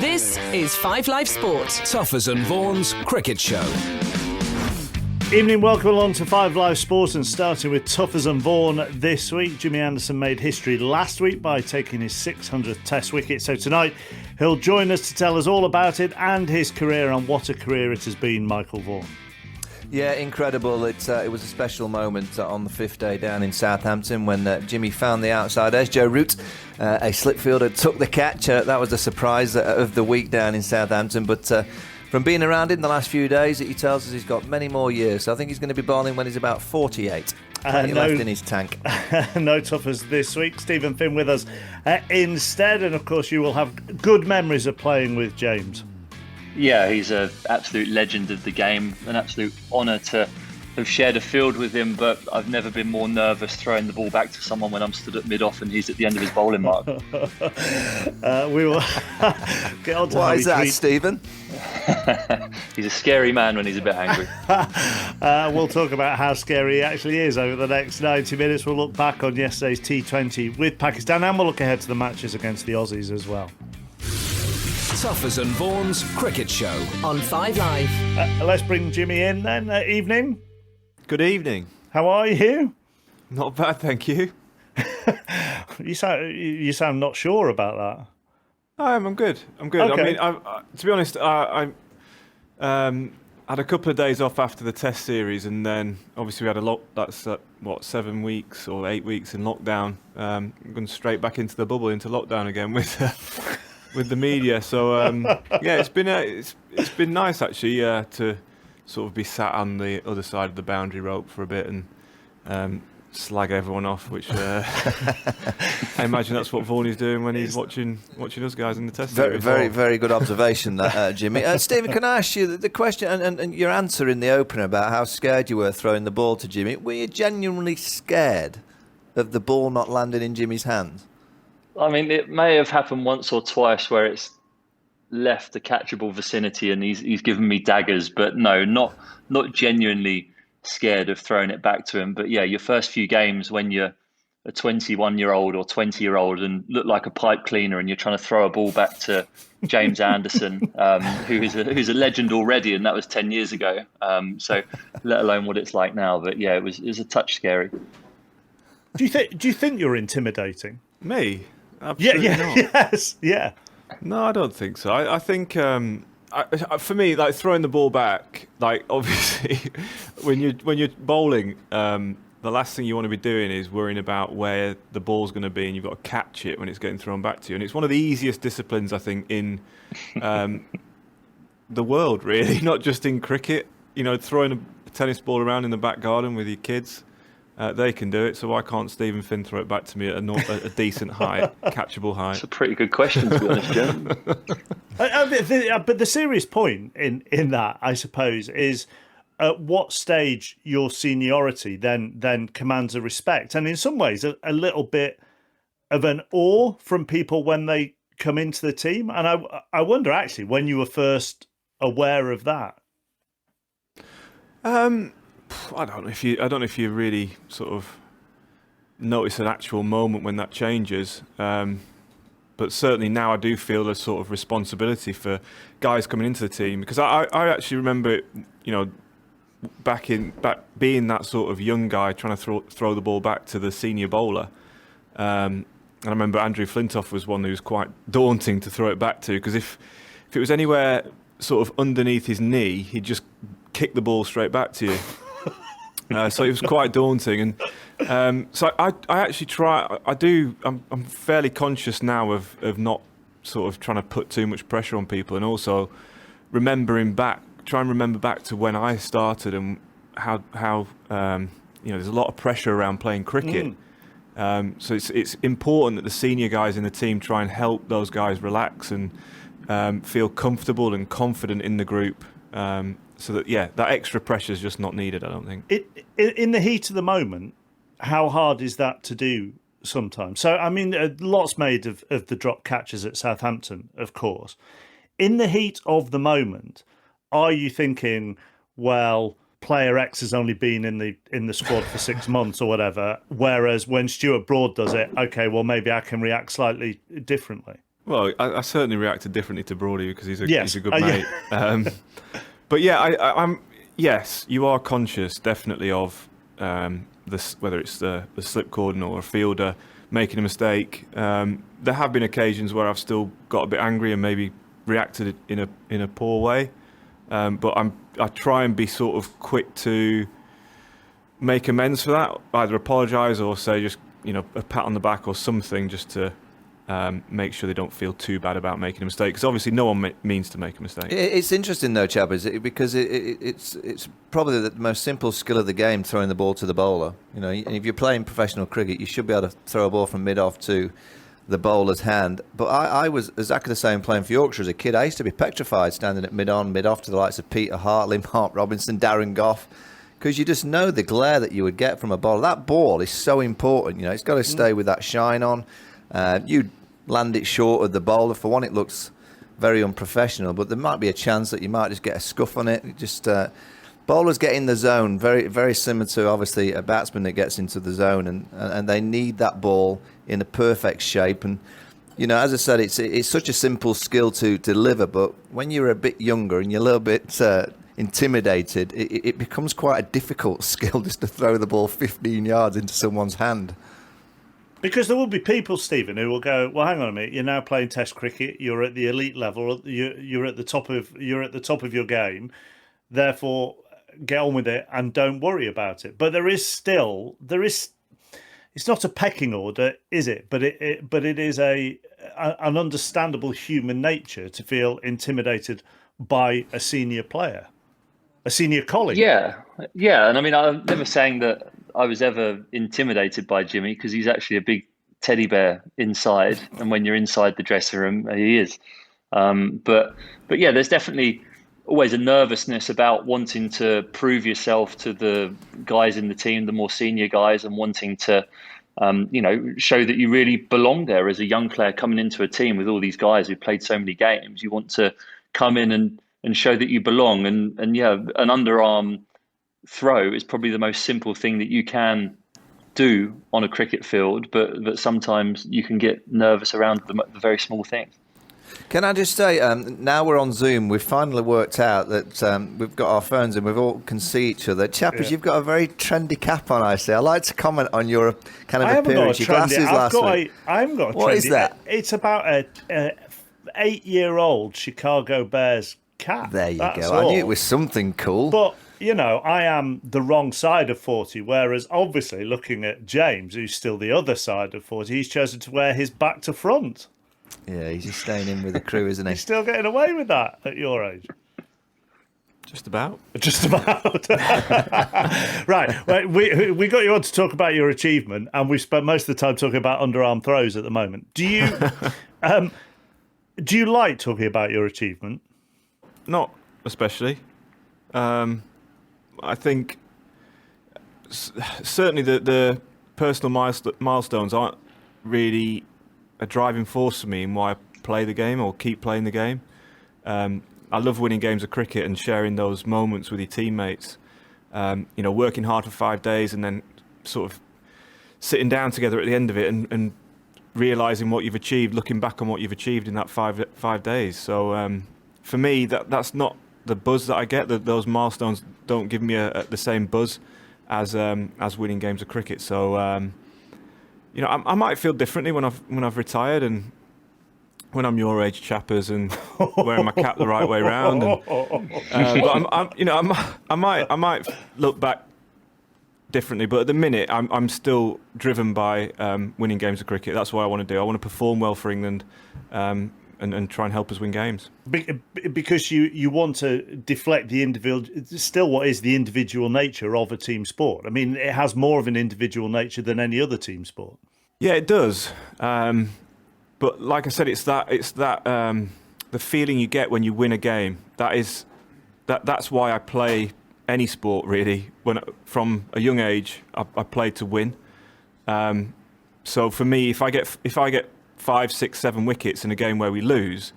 This is 5 Live Sport. Tuffers and Vaughan's Cricket Show. Evening, welcome along to 5 Live Sports, and starting with Tuffers and Vaughan this week. Jimmy Anderson made history last week by taking his 600th Test wicket, so tonight he'll join us to tell us all about it and his career, and what a career it has been, Michael Vaughan. Yeah, incredible. It was a special moment on the fifth day down in Southampton when Jimmy found the outside edge. Joe Root, a slip fielder, took the catch. That was the surprise of the week down in Southampton. But from being around him the last few days, he tells us he's got many more years. So I think he's going to be bowling when he's about 48. Plenty left in his tank. No Tuffers this week. Stephen Finn with us instead. And of course, you will have good memories of playing with James. Yeah, he's an absolute legend of the game. An absolute honour to have shared a field with him, but I've never been more nervous throwing the ball back to someone when I'm stood at mid-off and he's at the end of his bowling mark. We will get on to Why is that, Stephen? He's a scary man when he's a bit angry. We'll talk about how scary he actually is over the next 90 minutes. We'll look back on yesterday's T20 with Pakistan, and we'll look ahead to the matches against the Aussies as well. Tuffers and Vaughan's Cricket Show On 5 Live. Let's bring Jimmy in then. Evening. Good evening. How are you? Not bad, thank you. You sound not sure about that. I'm good. Okay. I mean, to be honest, I had a couple of days off after the Test series, and then obviously we had that's 7 weeks or 8 weeks in lockdown. I'm going straight back into the bubble, into lockdown again with the media. So yeah, it's been nice actually to sort of be sat on the other side of the boundary rope for a bit and slag everyone off, which I imagine that's what Vaughan is doing when he's watching us guys in the Test series. Very good observation, that, Jimmy. Stephen, can I ask you the question and your answer in the opener about how scared you were throwing the ball to Jimmy? Were you genuinely scared of the ball not landing in Jimmy's hands? I mean, it may have happened once or twice where it's left the catchable vicinity and he's given me daggers, but no, not genuinely scared of throwing it back to him. But yeah, your first few games when you're a 21-year-old or 20-year-old and look like a pipe cleaner and you're trying to throw a ball back to James Anderson, who's a legend already, and that was 10 years ago. So let alone what it's like now. But yeah, it was a touch scary. Do you think you're intimidating? Me? Absolutely not. Yes, yeah. No, I don't think so. I think for me, like throwing the ball back, like obviously when you're bowling, the last thing you want to be doing is worrying about where the ball's going to be, and you've got to catch it when it's getting thrown back to you. And it's one of the easiest disciplines, I think, in the world, really, not just in cricket. You know, throwing a tennis ball around in the back garden with your kids. They can do it, so why can't Stephen Finn throw it back to me at a decent height, catchable height? That's a pretty good question, to be honest, Jim. But the serious point in that, I suppose, is at what stage your seniority then commands a respect, and in some ways a little bit of an awe from people when they come into the team. And I wonder actually when you were first aware of that. I don't know if you really sort of notice an actual moment when that changes, but certainly now I do feel a sort of responsibility for guys coming into the team, because I actually remember it, you know, back being that sort of young guy trying to throw the ball back to the senior bowler, and I remember Andrew Flintoff was one who was quite daunting to throw it back to, because if it was anywhere sort of underneath his knee, he'd just kick the ball straight back to you. So it was quite daunting, and so I actually try. I'm fairly conscious now of not sort of trying to put too much pressure on people, and also try and remember back to when I started and how there's a lot of pressure around playing cricket. So it's important that the senior guys in the team try and help those guys relax and feel comfortable and confident in the group. So that that extra pressure is just not needed, I don't think. In the heat of the moment, how hard is that to do sometimes? So, I mean, lots made of the drop catches at Southampton, of course. In the heat of the moment, are you thinking, well, player X has only been in the squad for 6 months or whatever, whereas when Stuart Broad does it, okay, well, maybe I can react slightly differently? Well, I certainly reacted differently to Brody because he's a good yeah. mate. But yeah, I'm yes, you are conscious definitely of whether it's the slip cordon or a fielder making a mistake. There have been occasions where I've still got a bit angry and maybe reacted in a poor way, but I try and be sort of quick to make amends for that, either apologise or say just a pat on the back or something, just to make sure they don't feel too bad about making a mistake, because obviously no one means to make a mistake. It's interesting though, Chappers, because it's probably the most simple skill of the game, throwing the ball to the bowler. If you're playing professional cricket, you should be able to throw a ball from mid-off to the bowler's hand. But I was exactly the same playing for Yorkshire as a kid. I used to be petrified standing at mid-on, mid-off to the likes of Peter Hartley, Mark Robinson, Darren Gough, because you just know the glare that you would get from a bowler. That ball is so important. It's got to stay with that shine on. You land it short of the bowler. For one, it looks very unprofessional, but there might be a chance that you might just get a scuff on it. Bowlers get in the zone, very, very similar to obviously a batsman that gets into the zone, and they need that ball in a perfect shape. And as I said, it's such a simple skill to deliver, but when you're a bit younger and you're a little bit intimidated, it becomes quite a difficult skill just to throw the ball 15 yards into someone's hand. Because there will be people, Stephen, who will go, well, hang on a minute, you're now playing Test cricket, you're at the elite level, you're at the top of your game, therefore get on with it and don't worry about it. But it's not a pecking order, is it? But it is an understandable human nature to feel intimidated by a senior player, a senior colleague. Yeah, and I mean, I'm never saying that I was ever intimidated by Jimmy, because he's actually a big teddy bear inside, and when you're inside the dressing room, he is. But yeah, there's definitely always a nervousness about wanting to prove yourself to the guys in the team, the more senior guys, and wanting to show that you really belong there as a young player coming into a team with all these guys who played so many games. You want to come in and show that you belong. And yeah, an underarm throw is probably the most simple thing that you can do on a cricket field, but sometimes you can get nervous around the very small things. Can I just say, now we're on Zoom, we've finally worked out that we've got our phones and we all can see each other. Chappers, you've got a very trendy cap on, I say. I'd like to comment on your kind of appearance, your glasses last week. I haven't got a trendy. What is that? It's about a 8-year-old Chicago Bears cap. There you That's go. all. I knew it was something cool. But, I am the wrong side of 40, whereas obviously looking at James, who's still the other side of 40, he's chosen to wear his back to front. Yeah, he's just staying in with the crew, isn't he? He's still getting away with that at your age. Just about. Right. We got you on to talk about your achievement, and we've spent most of the time talking about underarm throws at the moment. Do you like talking about your achievement? Not especially. I think certainly the personal milestones aren't really a driving force for me in why I play the game or keep playing the game. I love winning games of cricket and sharing those moments with your teammates. Working hard for 5 days and then sort of sitting down together at the end of it and realising what you've achieved, looking back on what you've achieved in that 5 days. So for me, that's not the buzz that I get. Those milestones don't give me the same buzz as winning games of cricket. So I might feel differently when I've retired and when I'm your age, Chappers, and wearing my cap the right way round. But I might look back differently. But at the minute, I'm still driven by winning games of cricket. That's what I want to do. I want to perform well for England. And try and help us win games. Because you want to deflect the individual, still what is the individual nature of a team sport. I mean, it has more of an individual nature than any other team sport. Yeah, it does. But like I said, it's that the feeling you get when you win a game. That's why I play any sport really. From a young age, I played to win. So for me, if I get 5, 6, 7 wickets in a game where we lose,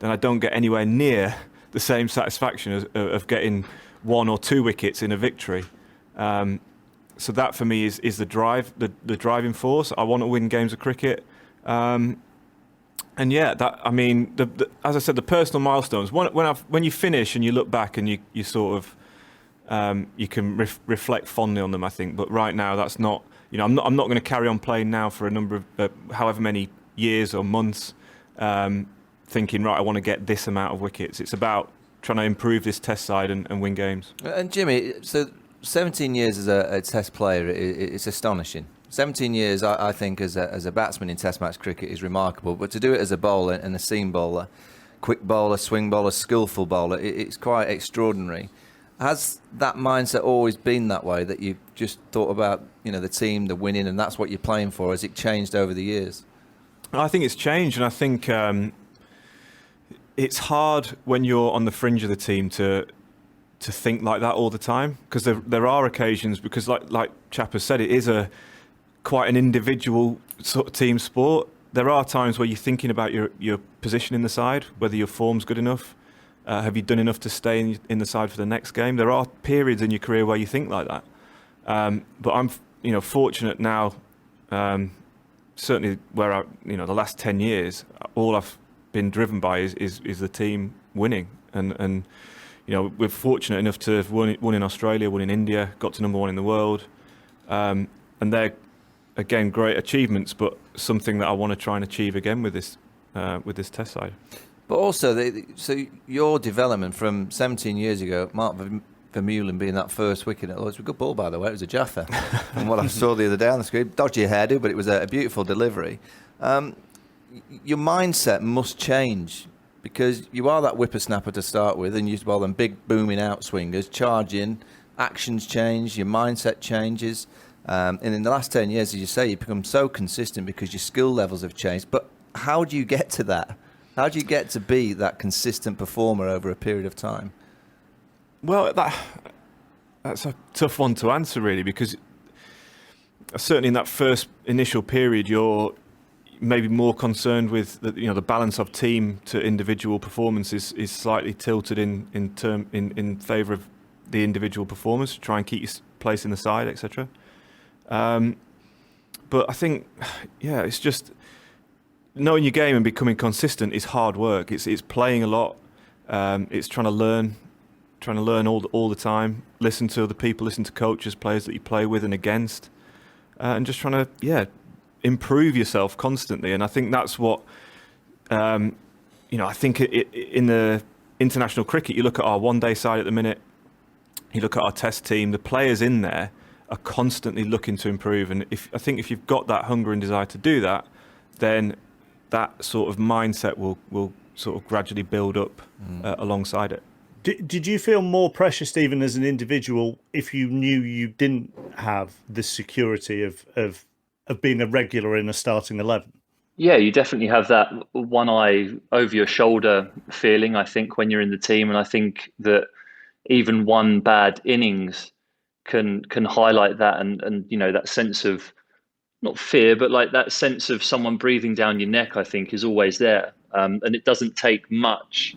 then I don't get anywhere near the same satisfaction of getting 1 or 2 wickets in a victory. So that for me is the drive, the driving force. I want to win games of cricket. And yeah, that, I mean, as I said, the personal milestones. When you finish and you look back and you sort of you can reflect fondly on them, I think. But right now, that's not. You know, I'm not going to carry on playing now for a number of however many years or months, thinking, right, I want to get this amount of wickets. It's about trying to improve this Test side and win games. And Jimmy, so 17 years as a Test player, it's astonishing. 17 years, I think, as a batsman in Test match cricket is remarkable. But to do it as a bowler and a seam bowler, quick bowler, swing bowler, skillful bowler, it's quite extraordinary. Has that mindset always been that way, that you just thought about, you know, the team, the winning, and that's what you're playing for? Has it changed over the years? I think it's changed, and I think it's hard when you're on the fringe of the team to think like that all the time, because there are occasions, because like Chap has said, it is quite an individual sort of team sport. There are times where you're thinking about your position in the side, whether your form's good enough. Have you done enough to stay in the side for the next game? There are periods in your career where you think like that. But I'm, fortunate now. Certainly, where the last 10 years, all I've been driven by is the team winning, and we're fortunate enough to have won in Australia, won in India, got to number one in the world, and they're again great achievements, but something that I want to try and achieve again with this Test side. But also, so your development from 17 years ago, Mark Vermeulen being that first wicket, it was a good ball, by the way. It was a Jaffa, from what I saw the other day on the screen. Dodgy hairdo, but it was a beautiful delivery. Your mindset must change, because you are that whippersnapper to start with, and you bowl them big booming outswingers, charging, actions change, your mindset changes. And in the last 10 years, as you say, you've become so consistent because your skill levels have changed. But how do you get to that? How do you get to be that consistent performer over a period of time? Well, that's a tough one to answer, really, because certainly in that first initial period, you're maybe more concerned with the balance of team to individual performance is slightly tilted in favour of the individual performance to try and keep your place in the side, etc. But I think, it's just knowing your game and becoming consistent is hard work. It's playing a lot. It's trying to learn all the time. Listen to other people, listen to coaches, players that you play with and against, and just trying to improve yourself constantly. And I think that's what I think in the international cricket. You look at our one-day side at the minute. You look at our Test team. The players in there are constantly looking to improve. And I think if you've got that hunger and desire to do that, then that sort of mindset will sort of gradually build up alongside it. Did you feel more pressure, Stephen, as an individual, if you knew you didn't have the security of being a regular in a starting 11? Yeah, you definitely have that one eye over your shoulder feeling, I think, when you're in the team. And I think that even one bad innings can highlight that, and that sense of, not fear, but like that sense of someone breathing down your neck, I think, is always there. And it doesn't take much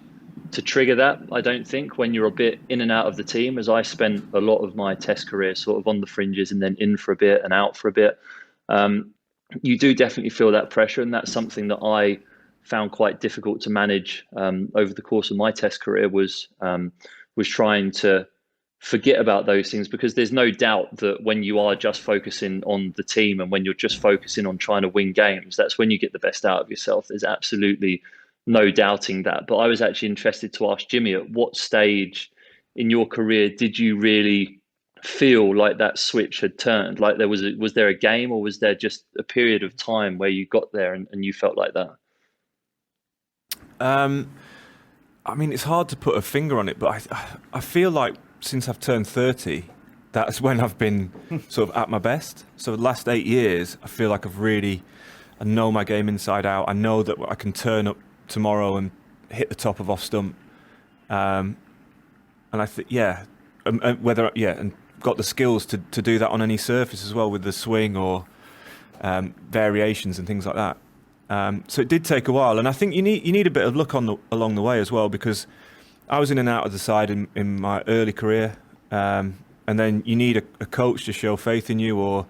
to trigger that, I don't think, when you're a bit in and out of the team, as I spent a lot of my Test career sort of on the fringes and then in for a bit and out for a bit. You do definitely feel that pressure, and that's something that I found quite difficult to manage over the course of my Test career, was trying to forget about those things, because there's no doubt that when you are just focusing on the team and when you're just focusing on trying to win games, that's when you get the best out of yourself. There's absolutely no doubting that. But I was actually interested to ask Jimmy, at what stage in your career did you really feel like that switch had turned? Like was there a game, or was there just a period of time where you got there and you felt like that? I mean, it's hard to put a finger on it, but I feel like since I've turned 30, that's when I've been sort of at my best. So the last 8 years, I feel like I know my game inside out. I know that I can turn up tomorrow and hit the top of off stump. And I think, and got the skills to do that on any surface as well, with the swing or variations and things like that. So it did take a while, and I think you need a bit of luck along the way as well, because I was in and out of the side in my early career, and then you need a coach to show faith in you, or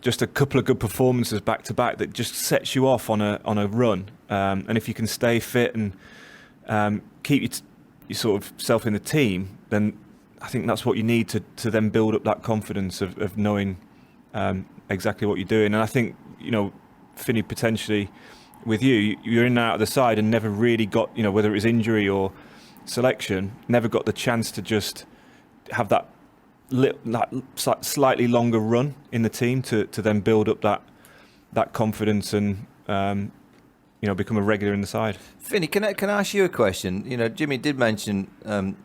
just a couple of good performances back to back that just sets you off on a run, and if you can stay fit and keep your sort of self in the team, then I think that's what you need to then build up that confidence of knowing exactly what you're doing. And I think, Finney, potentially with you're in and out of the side and never really got, whether it was injury or selection, never got the chance to just have that slightly longer run in the team to then build up that confidence and become a regular in the side. Finney, can I ask you a question? Jimmy did mention, and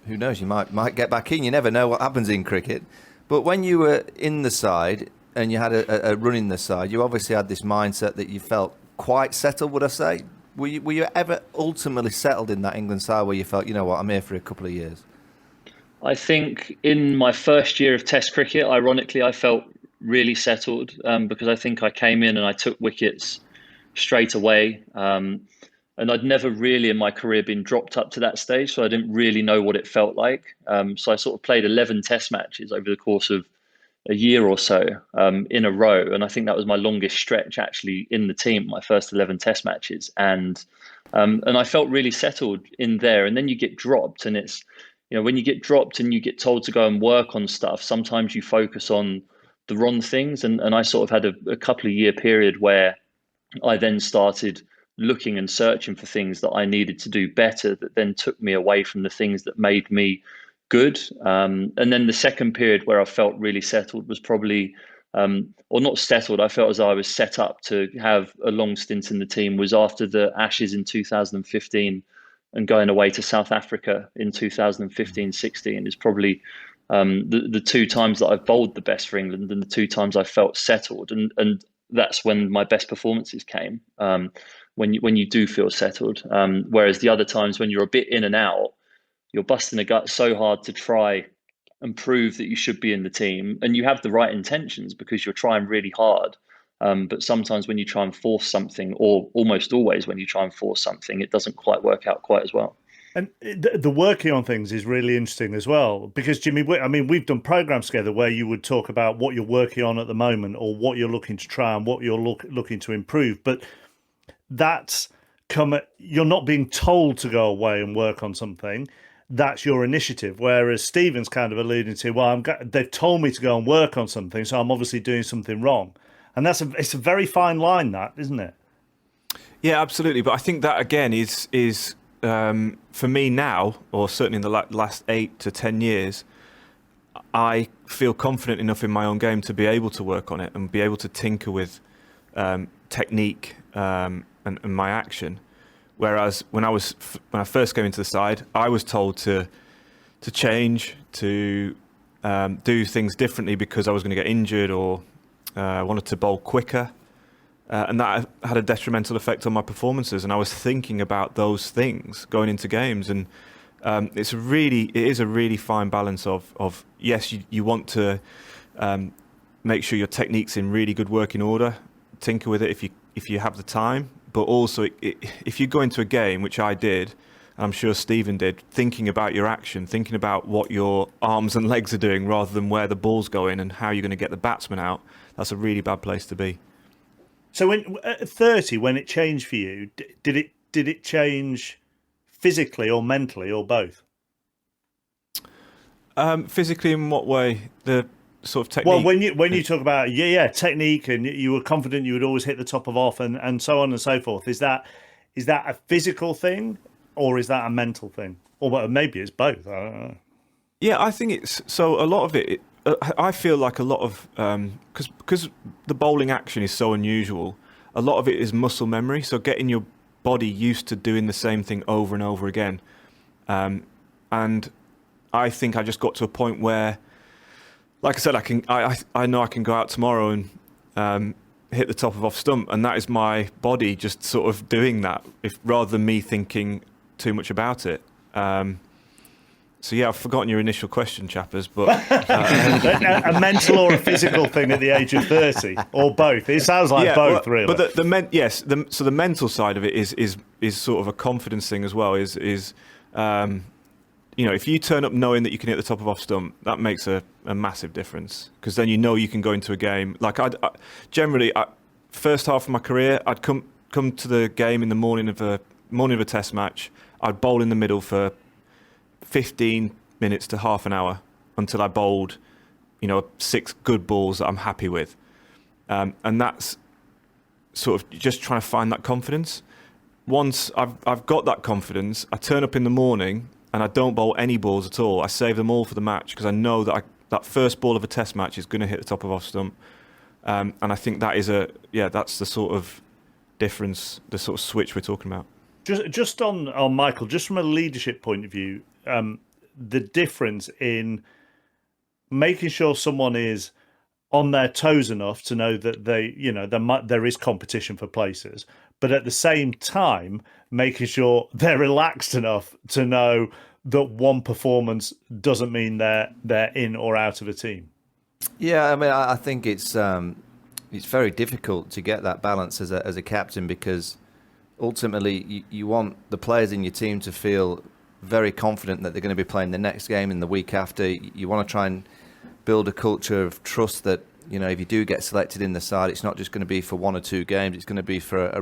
who knows, you might get back in. You never know what happens in cricket. But when you were in the side and you had a run in the side, you obviously had this mindset that you felt quite settled, would I say? Were you ever ultimately settled in that England side where you felt, I'm here for a couple of years? I think in my first year of Test cricket, ironically, I felt really settled because I think I came in and I took wickets straight away. And I'd never really in my career been dropped up to that stage, so I didn't really know what it felt like. So I sort of played 11 Test matches over the course of a year or so in a row. And I think that was my longest stretch actually in the team, my first 11 Test matches. And I felt really settled in there. And then you get dropped, and it's, when you get dropped and you get told to go and work on stuff, sometimes you focus on the wrong things. And I sort of had a couple of year period where I then started looking and searching for things that I needed to do better, that then took me away from the things that made me good. And then the second period where I felt really settled was probably, or not settled, I felt as though I was set up to have a long stint in the team, was after the Ashes in 2015 and going away to South Africa in 2015-16 is probably the two times that I've bowled the best for England and the two times I felt settled. And that's when my best performances came, when you do feel settled. Whereas the other times when you're a bit in and out, you're busting a gut so hard to try and prove that you should be in the team. And you have the right intentions because you're trying really hard. But sometimes when you try and force something, or almost always when you try and force something, it doesn't quite work out quite as well. And the working on things is really interesting as well, because Jimmy, we've done programs together where you would talk about what you're working on at the moment or what you're looking to try and what you're looking to improve. But you're not being told to go away and work on something. That's your initiative. Whereas Stephen's kind of alluding to, they've told me to go and work on something, so I'm obviously doing something wrong. And it's a very fine line, that, isn't it? Yeah, absolutely. But I think that again is for me now, or certainly in the last 8 to 10 years, I feel confident enough in my own game to be able to work on it and be able to tinker with technique and my action. Whereas when I first came into the side, I was told to change, to do things differently because I was going to get injured or wanted to bowl quicker. And that had a detrimental effect on my performances. And I was thinking about those things going into games. And it is a really fine balance of yes, you want to make sure your technique's in really good working order, tinker with it if you have the time. But also, if you go into a game, which I did, and I'm sure Stephen did, thinking about your action, thinking about what your arms and legs are doing rather than where the ball's going and how you're going to get the batsman out, that's a really bad place to be. So at 30, when it changed for you, did it change physically or mentally or both? Physically, in what way? The sort of technique. Well, when you talk about technique, and you were confident you would always hit the top of off, and so on and so forth, is that a physical thing or is that a mental thing, or maybe it's both? I don't know. Yeah, I think it's so. A lot of it. I feel like a lot of because the bowling action is so unusual. A lot of it is muscle memory. So getting your body used to doing the same thing over and over again, and I think I just got to a point where, like I said, I know I can go out tomorrow and hit the top of off stump, and that is my body just sort of doing that, rather than me thinking too much about it. So yeah, I've forgotten your initial question, chappers, but a mental or a physical thing at the age of 30, or both. It sounds like both, really. But so the mental side of it is sort of a confidence thing as well. Is if you turn up knowing that you can hit the top of off stump, that makes a massive difference, because then you can go into a game. Like I generally, first half of my career, I'd come come to the game in the morning of a test match, I'd bowl in the middle for 15 minutes to half an hour until I bowled, 6 good balls that I'm happy with. And that's sort of just trying to find that confidence. Once I've got that confidence, I turn up in the morning and I don't bowl any balls at all. I save them all for the match because I know that that first ball of a test match is going to hit the top of off stump. And I think that is that's the sort of difference, the sort of switch we're talking about. Just on Michael, just from a leadership point of view, the difference in making sure someone is on their toes enough to know that there is competition for places, but at the same time making sure they're relaxed enough to know that one performance doesn't mean they're in or out of a team. Yeah, I mean, I think it's very difficult to get that balance as a captain, because ultimately you want the players in your team to feel very confident that they're going to be playing the next game and the week after. You want to try and build a culture of trust that, if you do get selected in the side, it's not just going to be for 1 or 2 games, it's going to be for a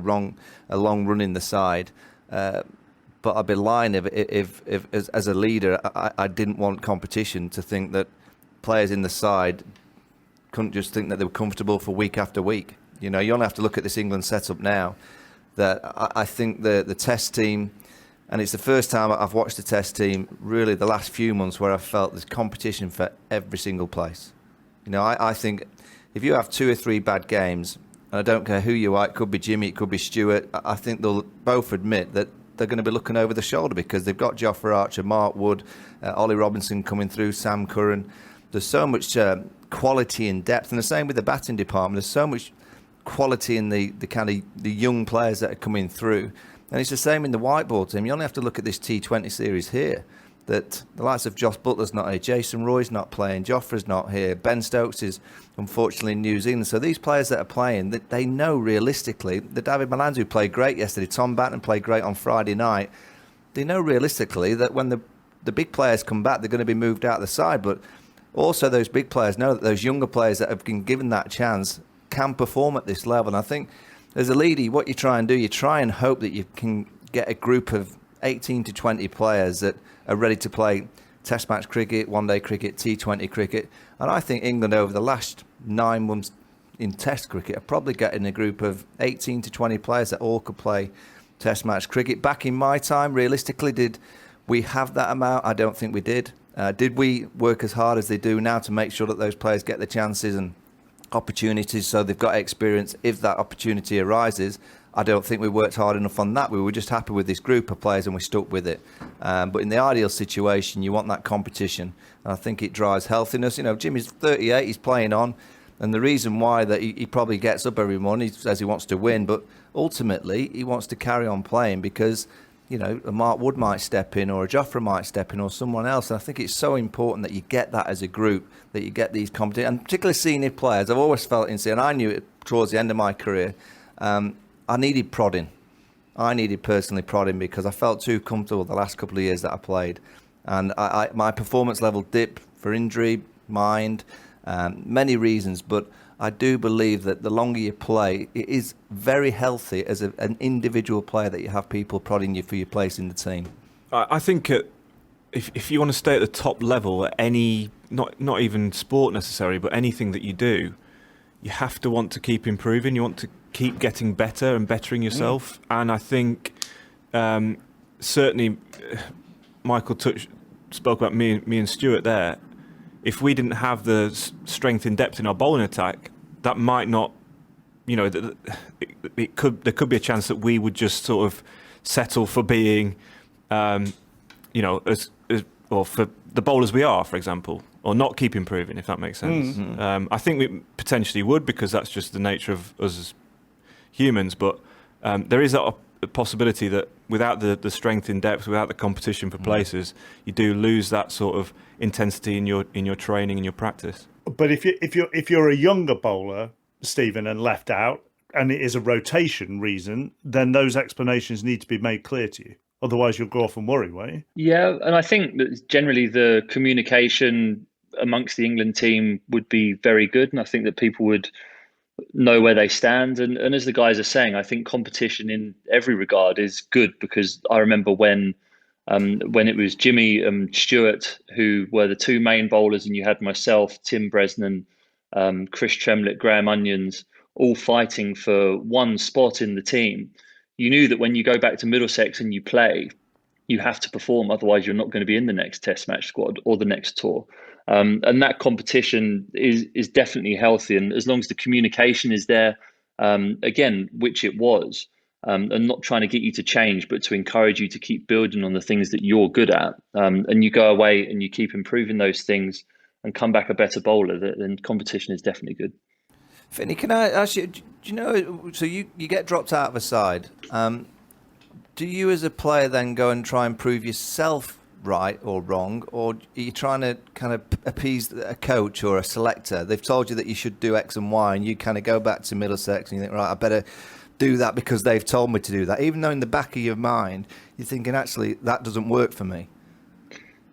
long run in the side. But I'd be lying if as a leader, I didn't want competition to think that players in the side couldn't just think that they were comfortable for week after week. You only have to look at this England setup now, that I think the test team, and it's the first time I've watched the test team really the last few months where I've felt there's competition for every single place. I think if you have 2 or 3 bad games, and I don't care who you are, it could be Jimmy, it could be Stuart, I think they'll both admit that they're going to be looking over the shoulder because they've got Jofra Archer, Mark Wood, Ollie Robinson coming through, Sam Curran. There's so much quality and depth, and the same with the batting department. There's so much quality in the kind of the young players that are coming through. And it's the same in the white ball team. You only have to look at this T20 series here, that the likes of Josh Butler's not here, Jason Roy's not playing, Jofra's not here, Ben Stokes is unfortunately in New Zealand. So these players that are playing, they know realistically that David Malan, who played great yesterday, Tom Batten played great on Friday night, they know realistically that when the big players come back, they're going to be moved out of the side. But also those big players know that those younger players that have been given that chance can perform at this level. And I think as a leader, what you try and do, you try and hope that you can get a group of 18 to 20 players that are ready to play Test match cricket, one-day cricket, T20 cricket. And I think England over the last 9 months in Test cricket are probably getting a group of 18 to 20 players that all could play Test match cricket. Back in my time, realistically, did we have that amount? I don't think we did. Did we work as hard as they do now to make sure that those players get the chances and opportunities so they've got experience if that opportunity arises? I don't think we worked hard enough on that. We were just happy with this group of players and we stuck with it. But in the ideal situation, you want that competition. And I think it drives healthiness. Jimmy's 38, he's playing on. And the reason why that he probably gets up every morning, he says he wants to win, but ultimately he wants to carry on playing because, a Mark Wood might step in or a Jofra might step in or someone else. And I think it's so important that you get that as a group, that you get these competitions, and particularly senior players. I've always felt and I knew it towards the end of my career, I needed prodding. I needed personally prodding because I felt too comfortable the last couple of years that I played. And my performance level dipped for injury, mind, many reasons. But I do believe that the longer you play, it is very healthy as an individual player that you have people prodding you for your place in the team. I think if you want to stay at the top level at any, not even sport necessarily, but anything that you do, you have to want to keep improving. You want to keep getting better and bettering yourself. And I think certainly Michael spoke about me and Stuart there. If we didn't have the strength in depth in our bowling attack, that might not, there could be a chance that we would just sort of settle for being, or for the bowlers we are, for example, or not keep improving, if that makes sense. Mm-hmm. I think we potentially would, because that's just the nature of us as humans. But there is a possibility that without the strength in depth, without the competition for places, you do lose that sort of intensity in your training and your practice. But if you're a younger bowler, Stephen, and left out, and it is a rotation reason, then those explanations need to be made clear to you. Otherwise, you'll go off and worry, won't you? Yeah, and I think that generally the communication amongst the England team would be very good, and I think that people would know where they stand. And as the guys are saying, I think competition in every regard is good, because I remember when it was Jimmy and Stuart who were the two main bowlers, and you had myself, Tim Bresnan, Chris Tremlett, Graham Onions, all fighting for one spot in the team. You knew that when you go back to Middlesex and you play, you have to perform, otherwise you're not going to be in the next Test match squad or the next tour. And that competition is definitely healthy, and as long as the communication is there, again, which it was, and not trying to get you to change, but to encourage you to keep building on the things that you're good at, and you go away and you keep improving those things and come back a better bowler, then competition is definitely good. Finney, can I ask you, do you know, so you get dropped out of a side. Do you as a player then go and try and prove yourself right or wrong, or are you trying to kind of appease a coach or a selector? They've told you that you should do X and Y, and you kind of go back to Middlesex and you think, right, I better do that because they've told me to do that, even though in the back of your mind you're thinking, actually, that doesn't work for me.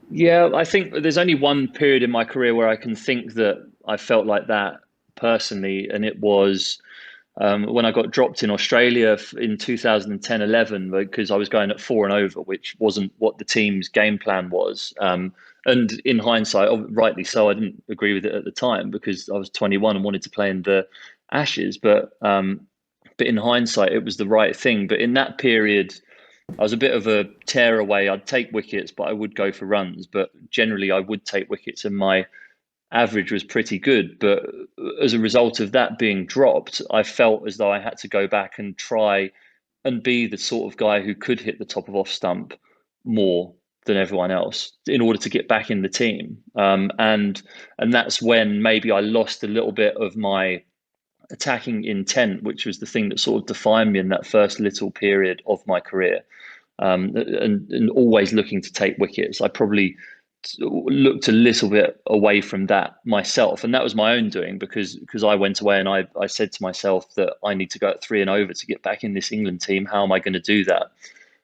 Yeah, I think there's only one period in my career where I can think that I felt like that personally, and it was when I got dropped in Australia in 2010-11, because I was going at 4 and over, which wasn't what the team's game plan was. And in hindsight, rightly so, I didn't agree with it at the time because I was 21 and wanted to play in the Ashes. But in hindsight, it was the right thing. But in that period, I was a bit of a tearaway. I'd take wickets, but I would go for runs. But generally, I would take wickets, and my average was pretty good. But as a result of that being dropped, I felt as though I had to go back and try and be the sort of guy who could hit the top of off stump more than everyone else in order to get back in the team. And that's when maybe I lost a little bit of my attacking intent, which was the thing that sort of defined me in that first little period of my career. And always looking to take wickets. I probably looked a little bit away from that myself, and that was my own doing because I went away and I said to myself that I need to go at 3 and over to get back in this England team. How am I going to do that?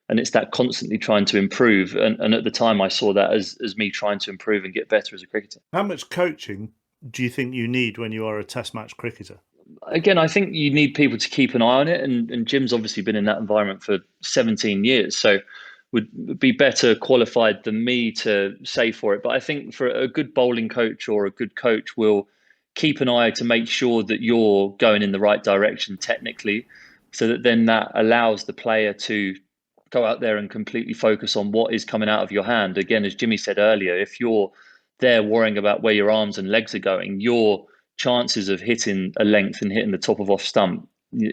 And it's that constantly trying to improve, and at the time I saw that as me trying to improve and get better as a cricketer. How much coaching do you think you need when you are a Test match cricketer? Again, I think you need people to keep an eye on it, and Jim's obviously been in that environment for 17 years, so would be better qualified than me to say for it. But I think for a good bowling coach or a good coach will keep an eye to make sure that you're going in the right direction technically, so that then that allows the player to go out there and completely focus on what is coming out of your hand. Again, as Jimmy said earlier, if you're there worrying about where your arms and legs are going, your chances of hitting a length and hitting the top of off stump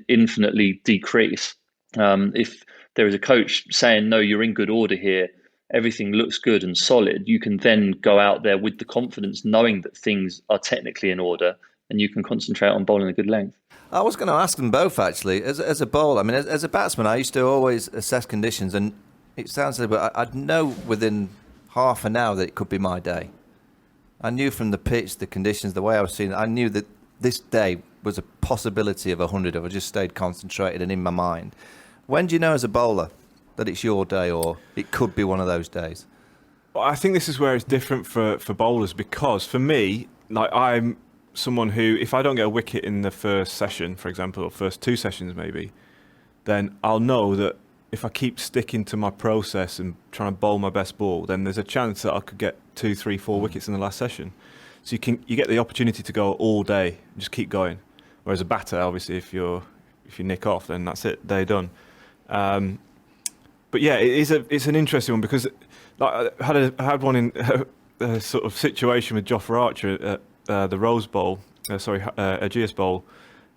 infinitely decrease. If there is a coach saying, no, you're in good order here, everything looks good and solid, you can then go out there with the confidence knowing that things are technically in order, and you can concentrate on bowling a good length. I was going to ask them both, actually. As a bowler, I mean, as a batsman, I used to always assess conditions, and it sounds silly, but I'd know within half an hour that it could be my day. I knew from the pitch, the conditions, the way I was seeing it, I knew that this day was a possibility of 100 if I just stayed concentrated and in my mind. When do you know as a bowler that it's your day, or it could be one of those days? Well, I think this is where it's different for bowlers, because for me, like, I'm someone who, if I don't get a wicket in the first session, for example, or first 2 sessions maybe, then I'll know that if I keep sticking to my process and trying to bowl my best ball, then there's a chance that I could get 2, 3, 4 wickets in the last session. So you get the opportunity to go all day and just keep going. Whereas a batter, obviously, if you nick off, then that's it, day done. But yeah, it's an interesting one, because like, I had one in a sort of situation with Jofra Archer at the Rose Bowl, Ageas Bowl,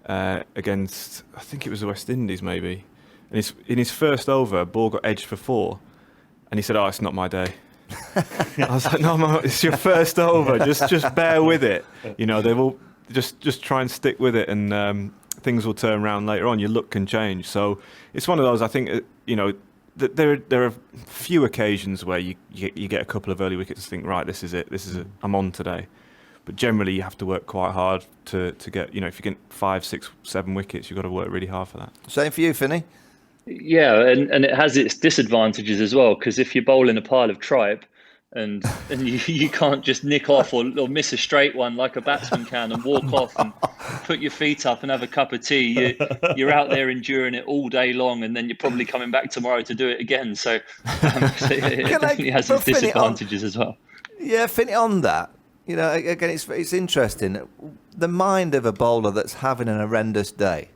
against, I think it was the West Indies maybe. And in his first over, ball got edged for 4, and he said, "Oh, it's not my day." I was like, "No, it's your first over. Just bear with it. You know, they will just try and stick with it, and things will turn around later on. Your luck can change." So it's one of those. I think there are few occasions where you get a couple of early wickets and think, right, this is it. I'm on today. But generally, you have to work quite hard to get. If you get 5, 6, 7 wickets, you've got to work really hard for that. Same for you, Finney. Yeah, and it has its disadvantages as well, because if you're bowling a pile of tripe and you can't just nick off or miss a straight one like a batsman can and walk off and put your feet up and have a cup of tea. You're out there enduring it all day long, and then you're probably coming back tomorrow to do it again. So, it definitely has its disadvantages as well. Yeah, Finny, on that, you know, again, it's interesting. The mind of a bowler that's having an horrendous day.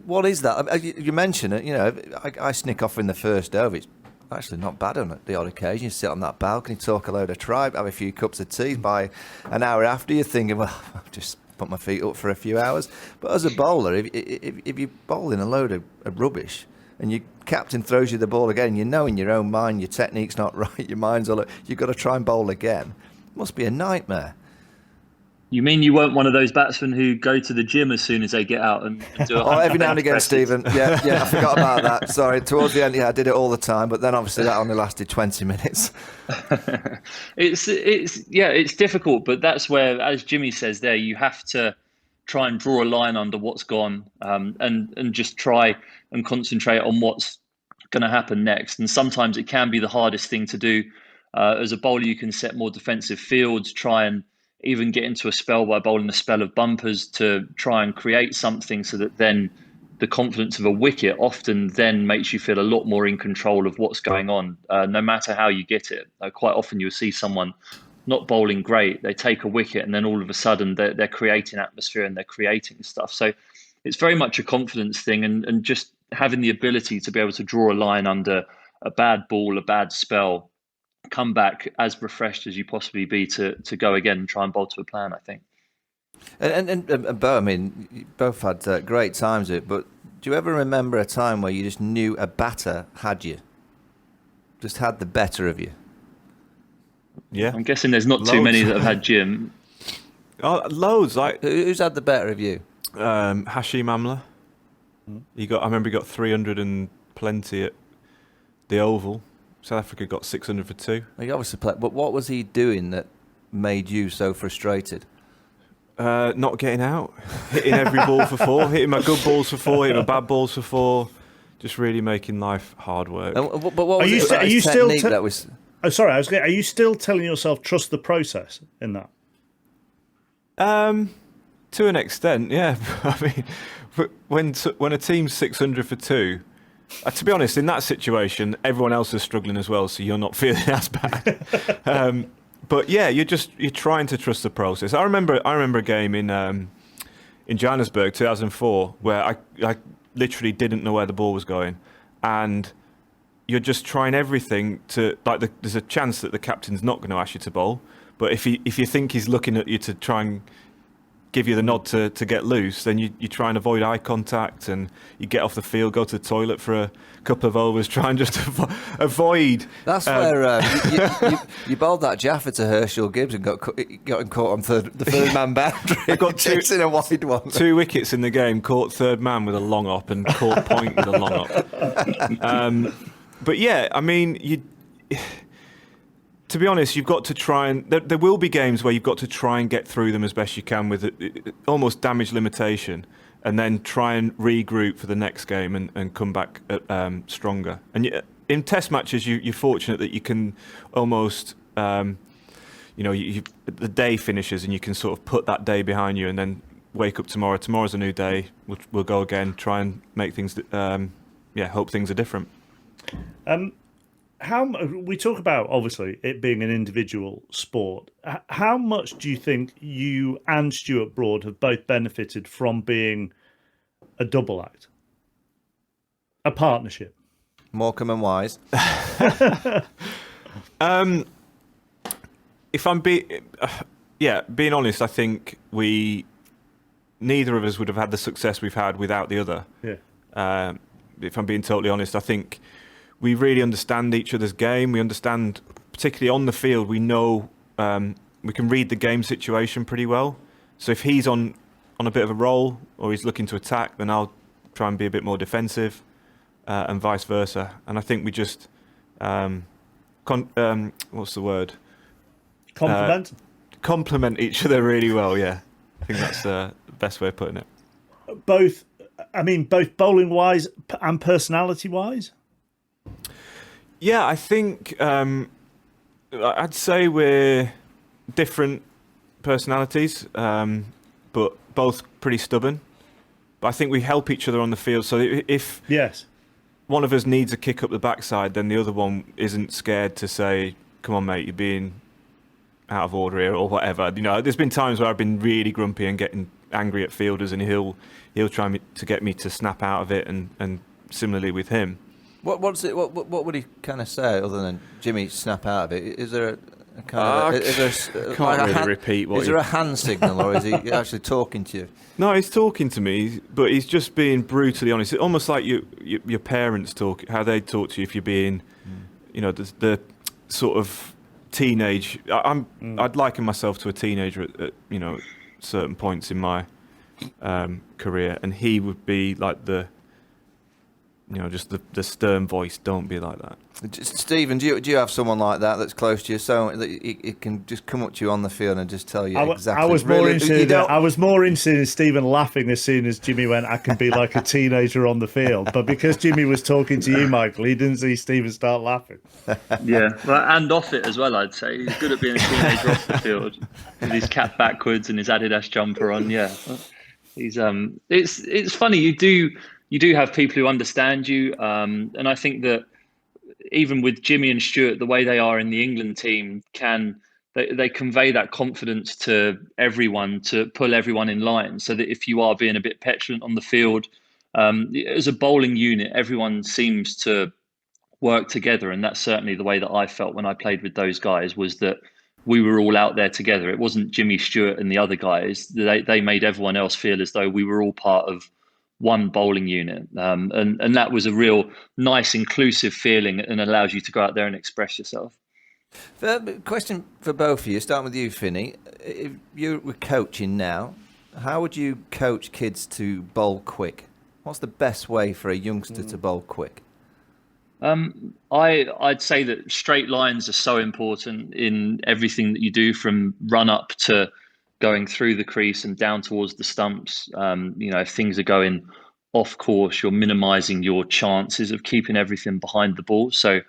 What is that? You mention it, you know, I snick off in the first over. It's actually not bad on the odd occasion. You sit on that balcony, talk a load of tribe, have a few cups of tea. By an hour after, you're thinking, well, I've just put my feet up for a few hours. But as a bowler, if you're bowling a load of rubbish and your captain throws you the ball again, you know in your own mind your technique's not right, your mind's all, you've got to try and bowl again. It must be a nightmare. You mean you weren't one of those batsmen who go to the gym as soon as they get out and do it? Every now and again, Stephen. Yeah, I forgot about that. Sorry, towards the end, I did it all the time, but then obviously that only lasted 20 minutes. It's difficult, but that's where, as Jimmy says there, you have to try and draw a line under what's gone, and just try and concentrate on what's going to happen next. And sometimes it can be the hardest thing to do. As a bowler, you can set more defensive fields, try and even get into a spell by bowling a spell of bumpers to try and create something, so that then the confidence of a wicket often then makes you feel a lot more in control of what's going on, no matter how you get it. Quite often you'll see someone not bowling great, they take a wicket, and then all of a sudden they're creating atmosphere and they're creating stuff. So it's very much a confidence thing, and just having the ability to be able to draw a line under a bad ball, a bad spell, come back as refreshed as you possibly be to go again and try and bowl to a plan, I think. And Bo, I mean, you both had great times at it, but do you ever remember a time where you just knew a batter had you? Just had the better of you? Yeah. I'm guessing there's not too many that have had Jim. Oh, loads. Like Who's had the better of you? Hashim Amla. I remember he got 300 and plenty at the Oval. South Africa got 600 for 2. He obviously played, but what was he doing that made you so frustrated? Not getting out, hitting every ball for 4, hitting my good balls for 4, hitting my bad balls for 4, just really making life hard work. But what was are you still that was? Oh, sorry. Are you still telling yourself trust the process in that? To an extent, yeah. I mean, when a team's 600 for 2. To be honest, in that situation, everyone else is struggling as well, so you're not feeling as bad. But yeah, you're trying to trust the process. I remember a game in Johannesburg, 2004, where I literally didn't know where the ball was going, and you're just trying everything to there's a chance that the captain's not going to ask you to bowl, but if you think he's looking at you to try and give you the nod to get loose, then you try and avoid eye contact, and you get off the field, go to the toilet for a couple of overs, try and just avoid. That's where you bowled that Jaffa to Herschel Gibbs and got him caught on the third man boundary. I got chasing a wide one. 2 wickets in the game, caught third man with a long up and caught point with a long up. But yeah, I mean, to be honest, you've got to try and... There will be games where you've got to try and get through them as best you can with almost damage limitation, and then try and regroup for the next game and come back stronger. And in test matches, you're fortunate that you can almost... the day finishes and you can sort of put that day behind you and then wake up tomorrow. Tomorrow's a new day. We'll go again, try and make things... hope things are different. We talk about, obviously, it being an individual sport. How much do you think you and Stuart Broad have both benefited from being a double act? A partnership? Morecambe and Wise. If I'm being honest, I think neither of us would have had the success we've had without the other. Yeah. If I'm being totally honest, I think we really understand each other's game. We understand, particularly on the field, we know we can read the game situation pretty well. So if he's on a bit of a roll or he's looking to attack, then I'll try and be a bit more defensive, and vice versa. And I think we just what's the word? Complement each other really well. Yeah, I think that's the best way of putting it. Both bowling wise and personality wise. Yeah, I think I'd say we're different personalities, but both pretty stubborn. But I think we help each other on the field. So if Yes. one of us needs a kick up the backside, then the other one isn't scared to say, "Come on, mate, you're being out of order here," or whatever. You know, there's been times where I've been really grumpy and getting angry at fielders, and he'll try to get me to snap out of it, and similarly with him. What would he kind of say other than Jimmy, snap out of it? Is there a kind of can't really repeat what. Is there a hand signal, or is he actually talking to you? No, he's talking to me, but he's just being brutally honest. It's almost like your parents talk, how they talk to you if you're being, you know, the sort of teenage. I'd liken myself to a teenager at you know, certain points in my career, and he would be like just the stern voice. Don't be like that. Stephen, do you have someone like that that's close to you, so that it can just come up to you on the field and just tell you exactly? I was more interested in Stephen laughing as soon as Jimmy went, "I can be like a teenager on the field," but because Jimmy was talking to you, Michael, he didn't see Stephen start laughing. Yeah, well, and off it as well. I'd say he's good at being a teenager off the field with his cap backwards and his Adidas jumper on. Yeah, he's it's funny. You do have people who understand you, and I think that even with Jimmy and Stuart, the way they are in the England team, they convey that confidence to everyone, to pull everyone in line, so that if you are being a bit petulant on the field, as a bowling unit, everyone seems to work together, and that's certainly the way that I felt when I played with those guys, was that we were all out there together. It wasn't Jimmy, Stuart and the other guys. They made everyone else feel as though we were all part of one bowling unit, and that was a real nice inclusive feeling, and allows you to go out there and express yourself. Question for both of you, starting with you, Finney. If you were coaching now, how would you coach kids to bowl quick? What's the best way for a youngster to bowl quick? I'd say that straight lines are so important in everything that you do, from run up to going through the crease and down towards the stumps. If things are going off course, you're minimizing your chances of keeping everything behind the ball. So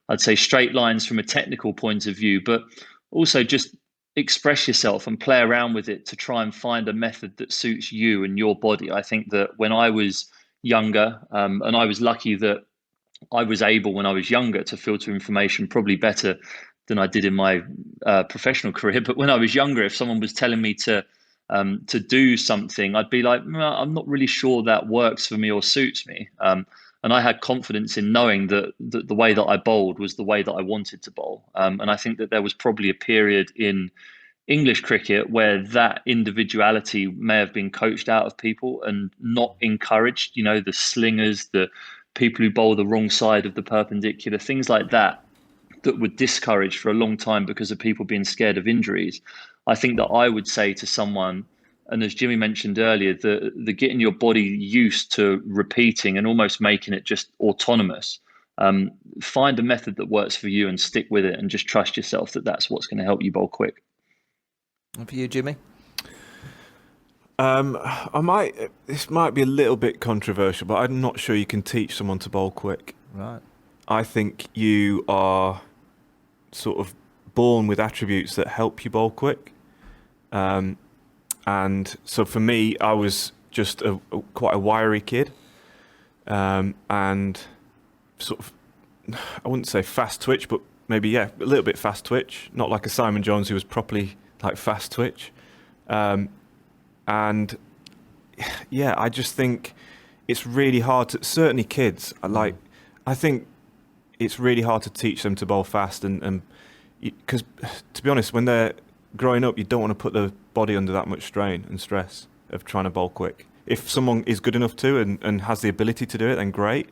I'd say straight lines from a technical point of view, but also just express yourself and play around with it to try and find a method that suits you and your body. I think that when I was younger, and I was lucky that I was able, when I was younger, to filter information probably better than I did in my professional career. But when I was younger, if someone was telling me to do something, I'd be like, "No, I'm not really sure that works for me or suits me." And I had confidence in knowing that the way that I bowled was the way that I wanted to bowl. And I think that there was probably a period in English cricket where that individuality may have been coached out of people and not encouraged. You know, the slingers, the people who bowl the wrong side of the perpendicular, things like that were discouraged for a long time because of people being scared of injuries. I think that I would say to someone, and as Jimmy mentioned earlier, the getting your body used to repeating and almost making it just autonomous. Find a method that works for you and stick with it, and just trust yourself that that's what's going to help you bowl quick. And for you, Jimmy? This might be a little bit controversial, but I'm not sure you can teach someone to bowl quick. Right. I think you are sort of born with attributes that help you bowl quick. And so for me, I was just quite a wiry kid, and sort of, I wouldn't say fast twitch, but maybe, a little bit fast twitch. Not like a Simon Jones who was properly like fast twitch. And I just think it's really hard to, certainly kids, I think it's really hard to teach them to bowl fast, and because to be honest, when they're growing up, you don't want to put the body under that much strain and stress of trying to bowl quick. If someone is good enough to and has the ability to do it, then great.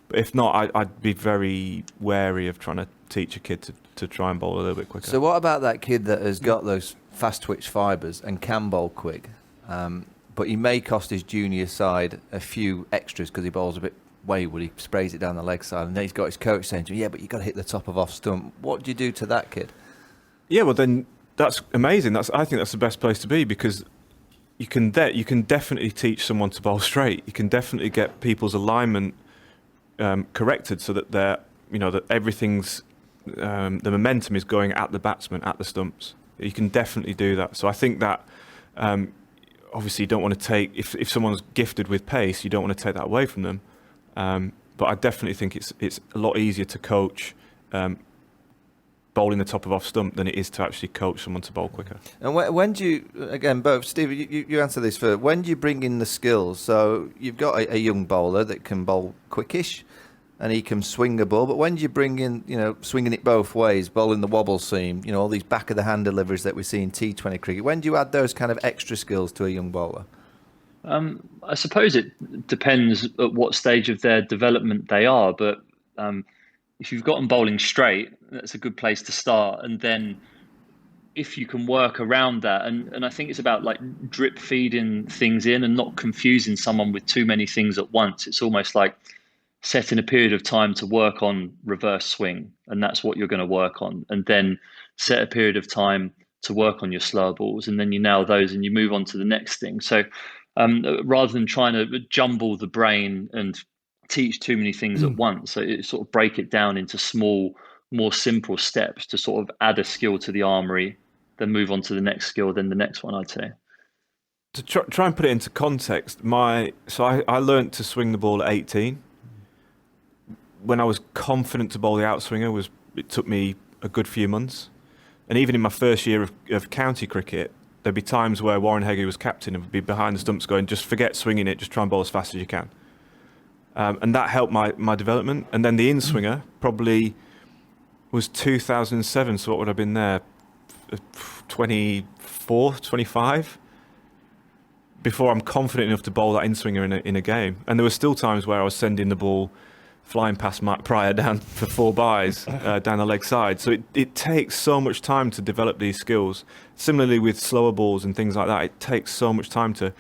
But if not, I'd be very wary of trying to teach a kid to try and bowl a little bit quicker. So what about that kid that has got those fast twitch fibres and can bowl quick, but he may cost his junior side a few extras because he bowls a bit wayward, he sprays it down the leg side, and then he's got his coach saying to him, but you've got to hit the top of off stump. What do you do to that kid? Yeah, well then that's amazing. I think that's the best place to be, because you can definitely teach someone to bowl straight. You can definitely get people's alignment corrected so that that everything's the momentum is going at the batsman, at the stumps. You can definitely do that. So I think that obviously you don't want to take, if someone's gifted with pace, you don't want to take that away from them. But I definitely think it's a lot easier to coach bowling the top of off stump than it is to actually coach someone to bowl quicker. And when do you, again, both, Steve, you answer this first. When do you bring in the skills? So you've got a young bowler that can bowl quickish and he can swing a ball, but when do you bring in, swinging it both ways, bowling the wobble seam, all these back of the hand deliveries that we see in T20 cricket? When do you add those kind of extra skills to a young bowler? I suppose it depends at what stage of their development they are, but if you've got them bowling straight, that's a good place to start. And then if you can work around that, and I think it's about like drip feeding things in and not confusing someone with too many things at once. It's almost like setting a period of time to work on reverse swing, and that's what you're going to work on. And then set a period of time to work on your slower balls, and then you nail those and you move on to the next thing. So rather than trying to jumble the brain and teach too many things at once, so it sort of break it down into small, more simple steps to sort of add a skill to the armory, then move on to the next skill, then the next one, I'd say. To try and put it into context, I learnt to swing the ball at 18. When I was confident to bowl the outswinger, it took me a good few months. And even in my first year of county cricket, there'd be times where Warren Heggie was captain and would be behind the stumps going, just forget swinging it, just try and bowl as fast as you can. And that helped my development. And then the in-swinger probably was 2007, so what would I have been there? 24, 25? Before I'm confident enough to bowl that in-swinger in a game. And there were still times where I was sending the ball flying past Matt Pryor down for 4 byes down the leg side. So it takes so much time to develop these skills. Similarly with slower balls and things like that, it takes so much time to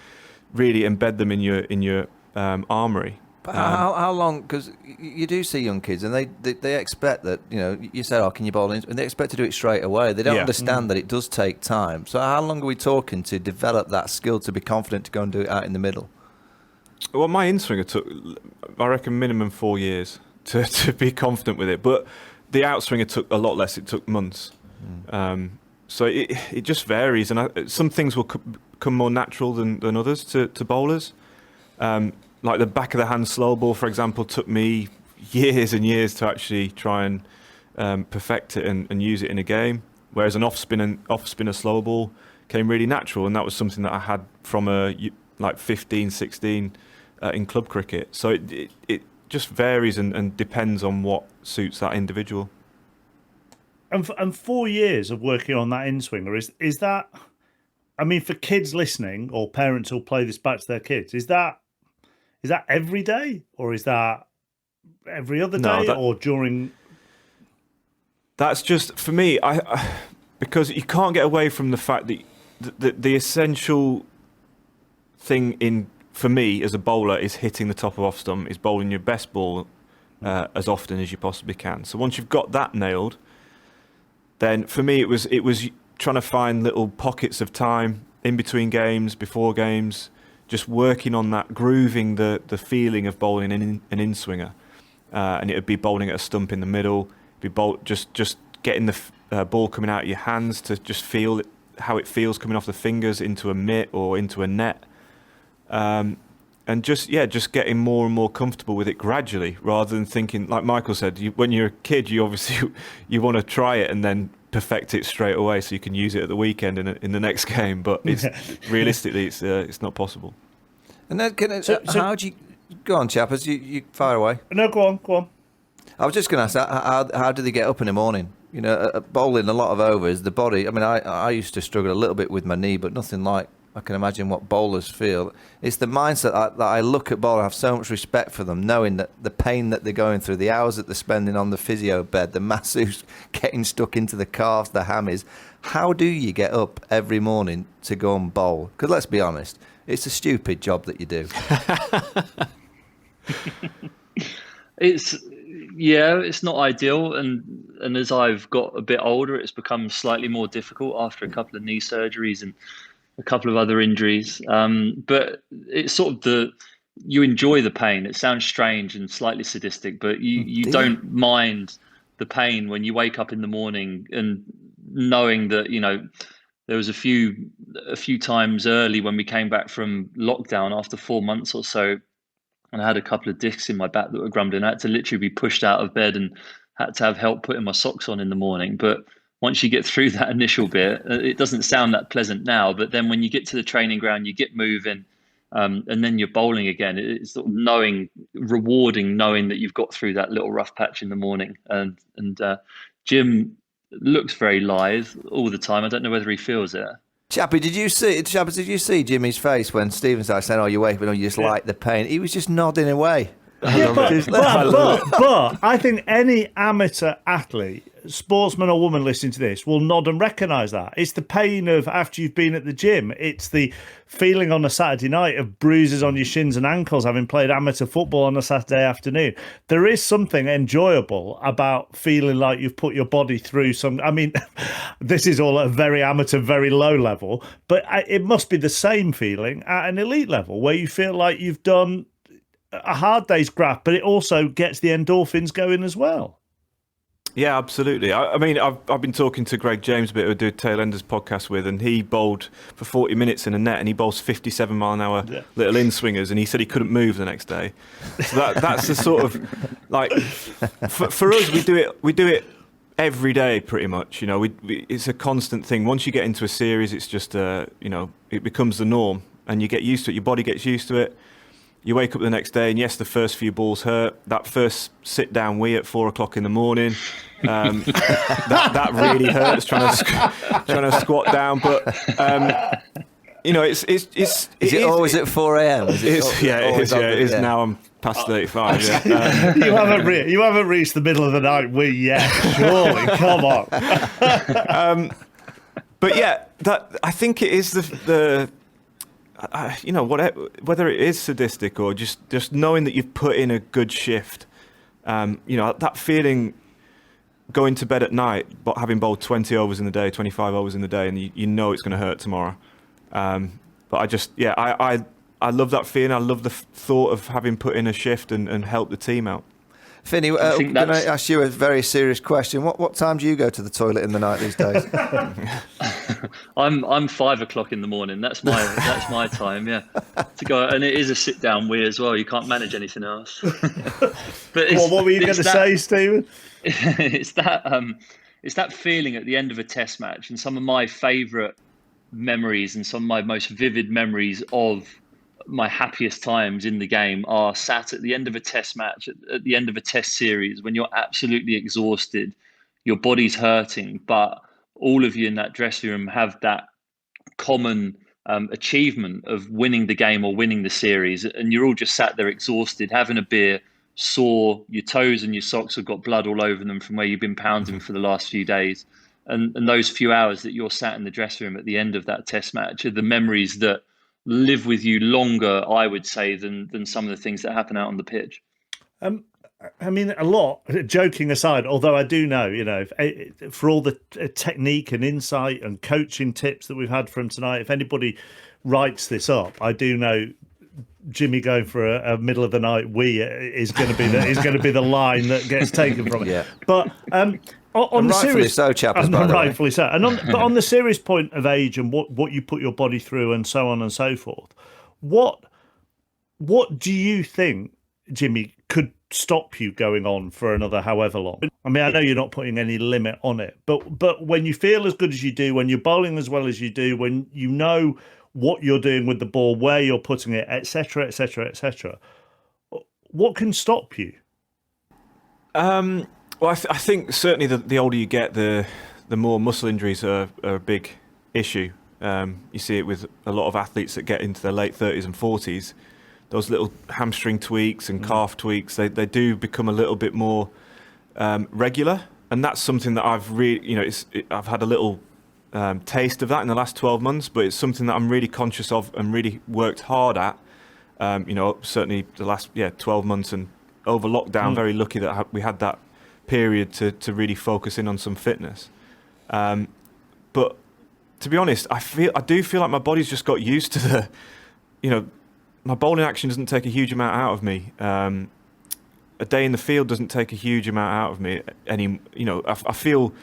really embed them in your armory. But how long? Because you do see young kids, and they expect that you said, "Oh, can you bowl in?" And they expect to do it straight away. They don't understand that it does take time. So how long are we talking to develop that skill to be confident to go and do it out in the middle? Well, my in-swinger took, I reckon, minimum 4 years to be confident with it. But the outswinger took a lot less. It took months. So it just varies, and some things will come more natural than others to bowlers. Like the back of the hand slow ball, for example, took me years and years to actually try and perfect it and use it in a game. Whereas an off spinner slow ball came really natural, and that was something that I had from like 15, 16 in club cricket. So it just varies and depends on what suits that individual. And 4 years of working on that in-swinger, is that, I mean, for kids listening or parents who'll play this back to their kids, is that every day, or is that every other day, or during? That's just, for me, because you can't get away from the fact that the essential thing for me as a bowler is hitting the top of off stump, is bowling your best ball as often as you possibly can. So once you've got that nailed, then for me it was trying to find little pockets of time in between games, before games, just working on that, grooving the feeling of bowling an in-swinger. And it would be bowling at a stump in the middle, just getting the ball coming out of your hands to just feel how it feels coming off the fingers into a mitt or into a net. And just getting more and more comfortable with it gradually, rather than thinking, like Michael said, when you're a kid, you obviously you want to try it and then perfect it straight away so you can use it at the weekend in the next game. But realistically, it's not possible. And then how do you go on, chappers? You fire away. No, go on. I was just going to ask, how do they get up in the morning? Bowling a lot of overs, the body. I mean, I used to struggle a little bit with my knee, but nothing like I can imagine what bowlers feel. It's the mindset that I look at bowlers, I have so much respect for them, knowing that the pain that they're going through, the hours that they're spending on the physio bed, the masseuse getting stuck into the calves, the hammies. How do you get up every morning to go and bowl? Because let's be honest, it's a stupid job that you do. It's not ideal, and as I've got a bit older, it's become slightly more difficult after a couple of knee surgeries and a couple of other injuries. But it's sort of you enjoy the pain. It sounds strange and slightly sadistic, but you don't mind the pain when you wake up in the morning and knowing that, there was a few times early when we came back from lockdown after 4 months or so, and I had a couple of discs in my back that were grumbling. I had to literally be pushed out of bed and had to have help putting my socks on in the morning. But once you get through that initial bit, it doesn't sound that pleasant now. But then when you get to the training ground, you get moving, and then you're bowling again. It's sort of rewarding knowing that you've got through that little rough patch in the morning. And Jim looks very lithe all the time. I don't know whether he feels it. Chappie, did you see Jimmy's face when Stephen started saying, "Oh, you're waking up, you just like the pain"? He was just nodding away. But I think any amateur athlete, sportsman or woman listening to this, will nod and recognise that. It's the pain of after you've been at the gym. It's the feeling on a Saturday night of bruises on your shins and ankles having played amateur football on a Saturday afternoon. There is something enjoyable about feeling like you've put your body through some... I mean, this is all at a very amateur, very low level, but it must be the same feeling at an elite level where you feel like you've done a hard day's graft, but it also gets the endorphins going as well. Yeah, absolutely. I mean, I've been talking to Greg James a bit, who I do Tailenders podcast with, and he bowled for 40 minutes in a net, and he bowls 57 mile an hour little in swingers, and he said he couldn't move the next day. So that's the sort of like for us, we do it every day pretty much. It's a constant thing. Once you get into a series, it's just it becomes the norm, and you get used to it. Your body gets used to it. You wake up the next day, and yes, the first few balls hurt. That first sit-down wee at 4 o'clock in the morning, that really hurts. Trying to squat down, but it's. Is it always at 4 a.m? It is. Now I'm past 35. Yeah. You haven't reached the middle of the night wee yet. Surely, come on. But yeah, that I think it is the whether it is sadistic or just knowing that you've put in a good shift, that feeling going to bed at night, but having bowled 20 overs in the day, 25 overs in the day, and you know it's going to hurt tomorrow. But I love that feeling. I love the thought of having put in a shift and helped the team out. Finney, can I ask you a very serious question? What time do you go to the toilet in the night these days? I'm 5 o'clock in the morning. That's my time. Yeah, to go, and it is a sit down wee as well. You can't manage anything else. But what were you going to say, Stephen? It's that feeling at the end of a test match, and some of my favourite memories and some of my most vivid memories of my happiest times in the game are sat at the end of a test match, at the end of a test series, when you're absolutely exhausted, your body's hurting, but all of you in that dressing room have that common achievement of winning the game or winning the series, and you're all just sat there exhausted, having a beer, sore, your toes and your socks have got blood all over them from where you've been pounding for the last few days. And those few hours that you're sat in the dressing room at the end of that test match are the memories that live with you longer, I would say, than some of the things that happen out on the pitch. I mean, a lot, joking aside, although I do know, for all the technique and insight and coaching tips that we've had from tonight, if anybody writes this up, I do know Jimmy going for a middle of the night wee is going to be the line that gets taken from it. Yeah. But on the rightfully so, chappers, by the way. Rightfully so. And but on the serious point of age and what you put your body through and so on and so forth, what do you think, Jimmy, could stop you going on for another however long? I mean, I know you're not putting any limit on it, but when you feel as good as you do, when you're bowling as well as you do, when you know what you're doing with the ball, where you're putting it, etc., etc., etc., what can stop you? Well, I think certainly the older you get, the more muscle injuries are a big issue. You see it with a lot of athletes that get into their late 30s and 40s. Those little hamstring tweaks and calf tweaks, they do become a little bit more regular, and that's something that I've really, I've had a little taste of that in the last 12 months, but it's something that I'm really conscious of and really worked hard at. Certainly the last 12 months, and over lockdown, very lucky that we had that period to really focus in on some fitness. But to be honest, I do feel like my body's just got used to my bowling action doesn't take a huge amount out of me. a day in the field doesn't take a huge amount out of me. I feel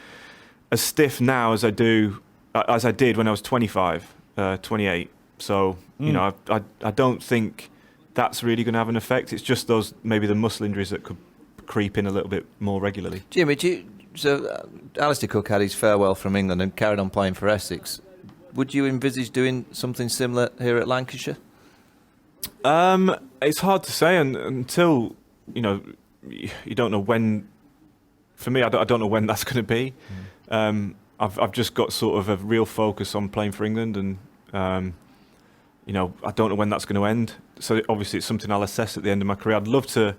as stiff now as I did when I was 25, 28. So I don't think that's really going to have an effect. It's just maybe the muscle injuries that could creep in a little bit more regularly. Jimmy, Alistair Cook had his farewell from England and carried on playing for Essex. Would you envisage doing something similar here at Lancashire? It's hard to say until you don't know when. For me, I don't know when that's going to be. I've just got sort of a real focus on playing for England, and I don't know when that's going to end. So obviously, it's something I'll assess at the end of my career. I'd love to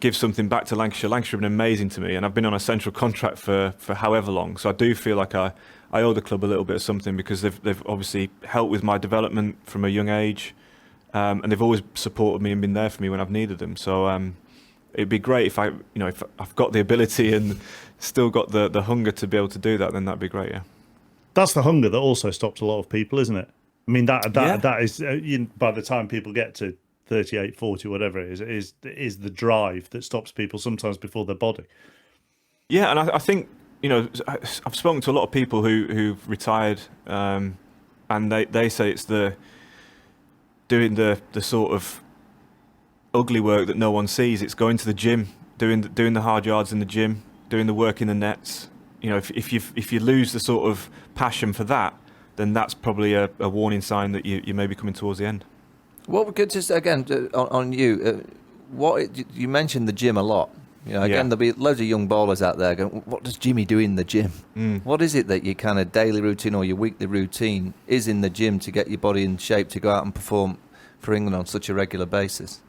give something back to Lancashire. Lancashire have been amazing to me, and I've been on a central contract for however long. So I do feel like I owe the club a little bit of something, because they've obviously helped with my development from a young age, and they've always supported me and been there for me when I've needed them. So it'd be great if if I've got the ability and still got the hunger to be able to do that, then that'd be great. Yeah, that's the hunger that also stops a lot of people, isn't it? I mean, that is by the time people get to 38, 40, whatever it is the drive that stops people sometimes before their body. Yeah, and I think I've spoken to a lot of people who've retired, and they say it's doing the sort of ugly work that no one sees. It's going to the gym, doing the hard yards in the gym, doing the work in the nets. If you lose the sort of passion for that, then that's probably a warning sign that you may be coming towards the end. What we could just again on you, what you mentioned the gym a lot. There'll be loads of young bowlers out there going, what does Jimmy do in the gym? What is it that your kind of daily routine or your weekly routine is in the gym to get your body in shape to go out and perform for England on such a regular basis?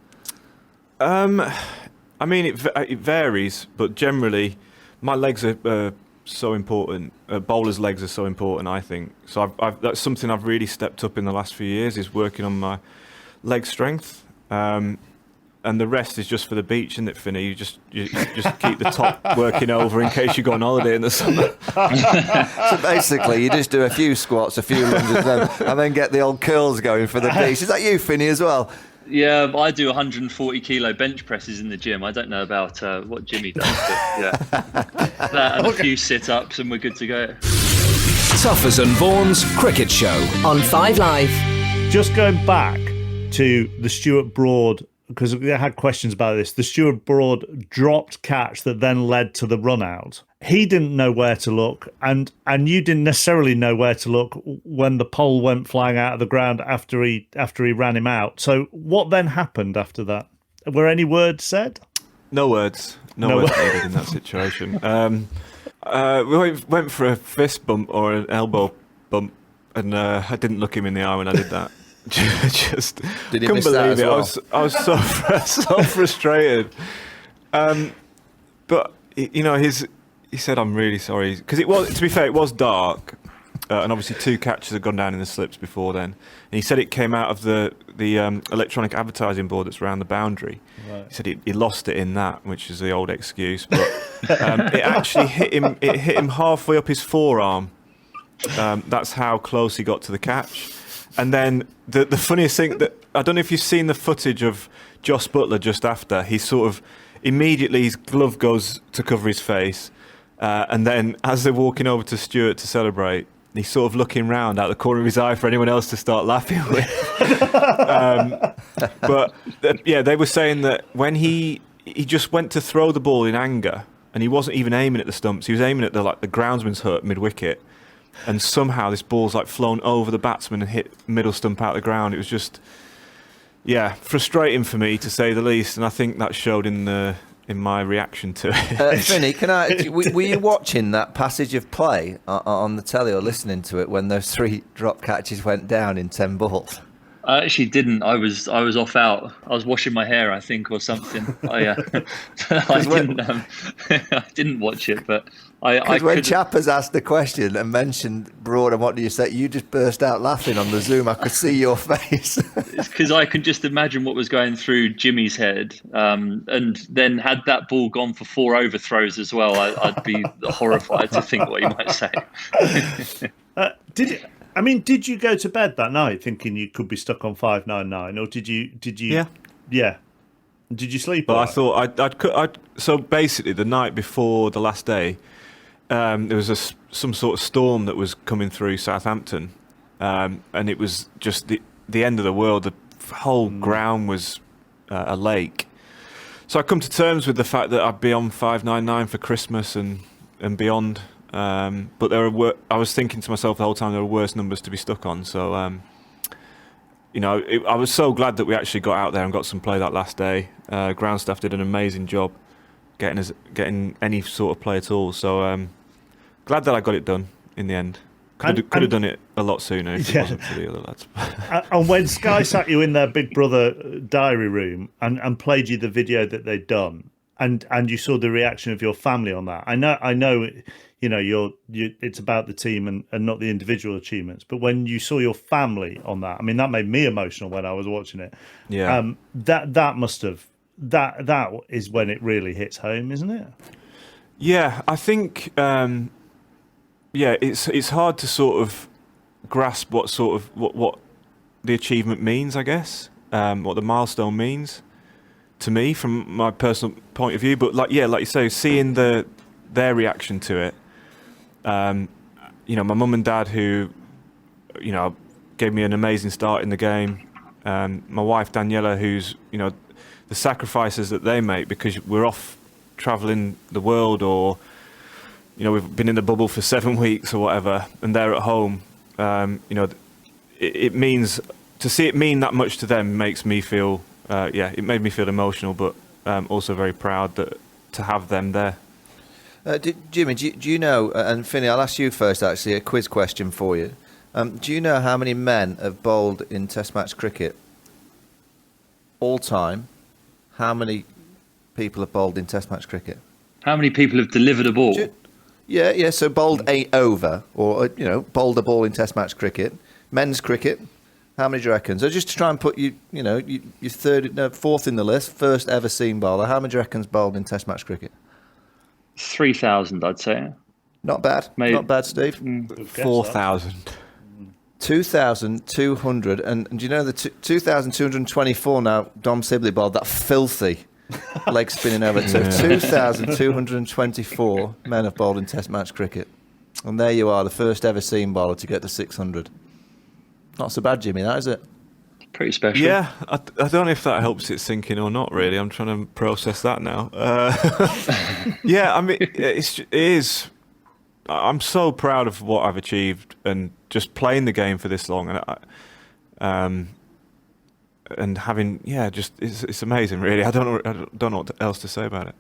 I mean, it varies, but generally, my legs are so important. Bowlers' legs are so important, I think. So that's something I've really stepped up in the last few years, is working on my leg strength. And the rest is just for the beach, isn't it, Finney? You just keep the top working over in case you go on holiday in the summer. So basically, you just do a few squats, a few lunges, and then get the old curls going for the beach. Is that you, Finney, as well? Yeah, I do 140 kilo bench presses in the gym. I don't know about what Jimmy does, but yeah, that and a few sit-ups, and we're good to go. Tuffers and Vaughan's Cricket Show on 5 Live. Just going back to the Stuart Broad, because we had questions about this, the Stuart Broad dropped catch that then led to the run out. He didn't know where to look, and you didn't necessarily know where to look when the pole went flying out of the ground after he ran him out. So what then happened after that? Were any words said? No words. No words needed in that situation. We went for a fist bump or an elbow bump, and I didn't look him in the eye when I did that. Just couldn't believe it. Well? I was so frustrated. But he said, "I'm really sorry," because it was, to be fair, it was dark, and obviously 2 catches had gone down in the slips before then. And he said it came out of the electronic advertising board that's around the boundary. Right. He said he lost it in that, which is the old excuse. But it actually hit him. It hit him halfway up his forearm. That's how close he got to the catch. And then the funniest thing, that I don't know if you've seen the footage of Joss Butler just after. He sort of immediately, his glove goes to cover his face, and then as they're walking over to Stuart to celebrate, he's sort of looking round out the corner of his eye for anyone else to start laughing with. But they were saying that when he just went to throw the ball in anger, and he wasn't even aiming at the stumps. He was aiming at the groundsman's hut mid wicket. And somehow this ball's flown over the batsman and hit middle stump out of the ground. It was just, frustrating for me, to say the least. And I think that showed in my reaction to it. Finny, were you watching that passage of play on the telly or listening to it when those 3 drop catches went down in 10 balls? I actually didn't. I was off out. I was washing my hair, I think, or something. I didn't watch it, but when Chappers asked the question and mentioned Broad and what do you say, you just burst out laughing on the Zoom. I could see your face. It's because I could just imagine what was going through Jimmy's head, and then had that ball gone for 4 overthrows as well, I'd be horrified to think what he might say. Did you go to bed that night thinking you could be stuck on 599, or did you? Yeah. Did you sleep? But all I right? thought I'd. So basically, the night before the last day, there was some sort of storm that was coming through Southampton, and it was just the end of the world. The whole ground was a lake. So I come to terms with the fact that I'd be on 599 for Christmas and beyond. But I was thinking to myself the whole time there were worse numbers to be stuck on. So I was so glad that we actually got out there and got some play that last day. Ground staff did an amazing job getting any sort of play at all. So glad that I got it done in the end. Could have done it a lot sooner if it wasn't for the other lads. And when Sky sat you in their Big Brother diary room and played you the video that they'd done, and you saw the reaction of your family on that, I know, it's about the team and not the individual achievements. But when you saw your family on that, I mean, that made me emotional when I was watching it. Yeah. That must have that is when it really hits home, isn't it? Yeah, I think. It's hard to sort of grasp what the achievement means, I guess, what the milestone means to me from my personal point of view. But like you say, seeing their reaction to it, my mum and dad who, gave me an amazing start in the game. My wife Daniela, who's the sacrifices that they make because we're off travelling the world or. We've been in the bubble for 7 weeks or whatever, and they're at home. It means to see it mean that much to them makes me feel. It made me feel emotional, but also very proud to have them there. Jimmy, do you know? And Finney, I'll ask you first. Actually, a quiz question for you. Do you know how many men have bowled in Test match cricket all time? How many people have bowled in Test match cricket? How many people have delivered a ball? Yeah. So bowled a over, or bowled a ball in Test match cricket, men's cricket. How many do you reckon? So just to try and put you're fourth in the list, first ever seam bowler. How many do you reckon's bowled in Test match cricket? 3,000, I'd say. Not bad. Maybe. Not bad, Steve. 4,000. 2,200, and do you know the 2,224 now? Dom Sibley bowled that filthy. Leg spinning over. So 2,224 men have bowled in Test match cricket. And there you are, the first ever seam bowler to get to 600. Not so bad, Jimmy, that is it? Pretty special. Yeah, I don't know if that helps it sink in or not, really. I'm trying to process that now. Yeah, I mean, it is. I'm so proud of what I've achieved and just playing the game for this long. And having, it's amazing, really. I don't know what else to say about it.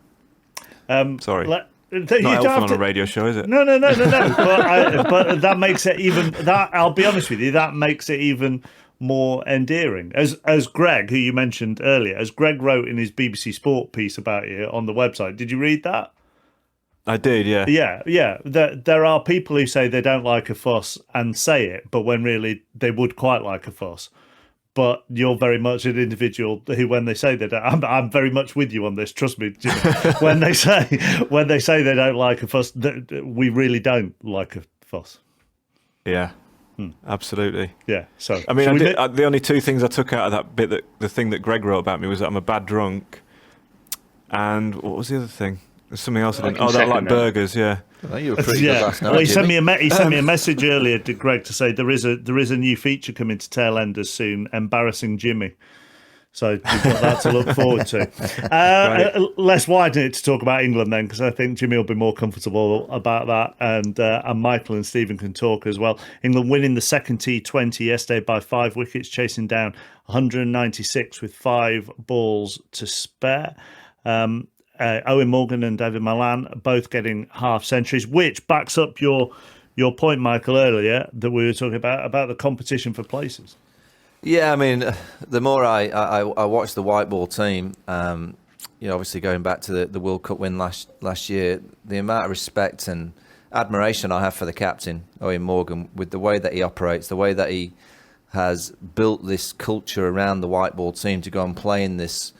Sorry. Not helpful on a radio show, is it? No. But that makes it even. I'll be honest with you. That makes it even more endearing. As Greg, who you mentioned earlier, as Greg wrote in his BBC Sport piece about you on the website. Did you read that? I did, yeah. Yeah. There are people who say they don't like a fuss and say it, but when really they would quite like a fuss. But you're very much an individual who, when they say that, I'm very much with you on this. Trust me, Jimmy. when they say they don't like a fuss, we really don't like a fuss. Yeah, absolutely. Yeah. So I mean, the only two things I took out of that bit, the thing that Greg wrote about me was that I'm a bad drunk, and what was the other thing? There's something else I didn't. Oh, that I like burgers. Yeah. Well, you were pretty good last night. Well, he sent me a message earlier to Greg to say there is a new feature coming to Tailenders soon, embarrassing Jimmy. So you've got that to look forward to. Let's widen it to talk about England then, because I think Jimmy will be more comfortable about that, and Michael and Stephen can talk as well. England winning the second T20 yesterday by 5 wickets, chasing down 196 with 5 balls to spare. Owen Morgan and David Malan both getting half centuries, which backs up your point, Michael, earlier that we were talking about the competition for places. Yeah, I mean, the more I watch the white ball team, obviously going back to the World Cup win last year, the amount of respect and admiration I have for the captain, Owen Morgan, with the way that he operates, the way that he has built this culture around the white ball team to go and play in this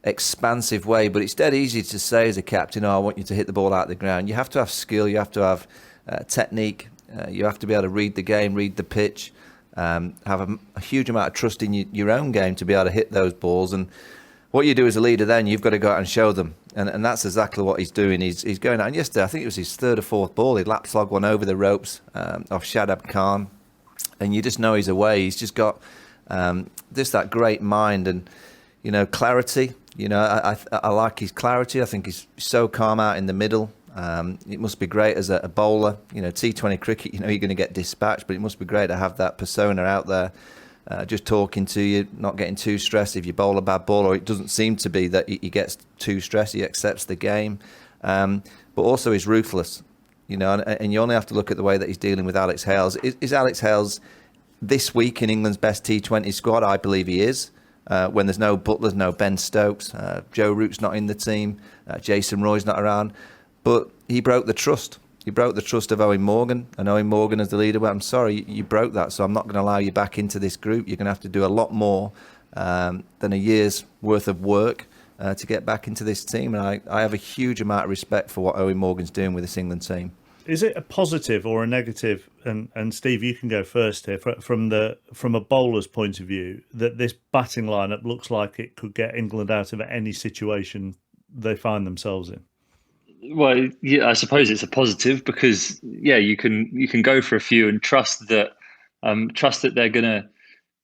expansive way. But it's dead easy to say as a captain, I want you to hit the ball out of the ground. You have to have skill, you have to have technique, you have to be able to read the game, read the pitch, have a huge amount of trust in your own game to be able to hit those balls. And what you do as a leader then, you've got to go out and show them. And that's exactly what he's doing. He's going out. And yesterday, I think it was his third or fourth ball. He lapslog one over the ropes off Shadab Khan. And you just know he's away. He's just got just that great mind and, clarity. I like his clarity. I think he's so calm out in the middle. It must be great as a bowler. T20 cricket, you're going to get dispatched, but it must be great to have that persona out there. Just talking to you, not getting too stressed if you bowl a bad ball, or it doesn't seem to be that he gets too stressed. He accepts the game, but also he's ruthless, and you only have to look at the way that he's dealing with Alex Hales. Is Alex Hales this week in England's best T20 squad? I believe he is. When there's no Butlers, no Ben Stokes, Joe Root's not in the team, Jason Roy's not around, but he broke the trust. You broke the trust of Eoin Morgan, and Eoin Morgan as the leader, well, I'm sorry, you broke that, so I'm not going to allow you back into this group. You're going to have to do a lot more than a year's worth of work to get back into this team. And I have a huge amount of respect for what Eoin Morgan's doing with this England team. Is it a positive or a negative? And Steve, you can go first here. From a bowler's point of view, that this batting lineup looks like it could get England out of any situation they find themselves in. Well, yeah, I suppose it's a positive because you can go for a few and trust that they're going to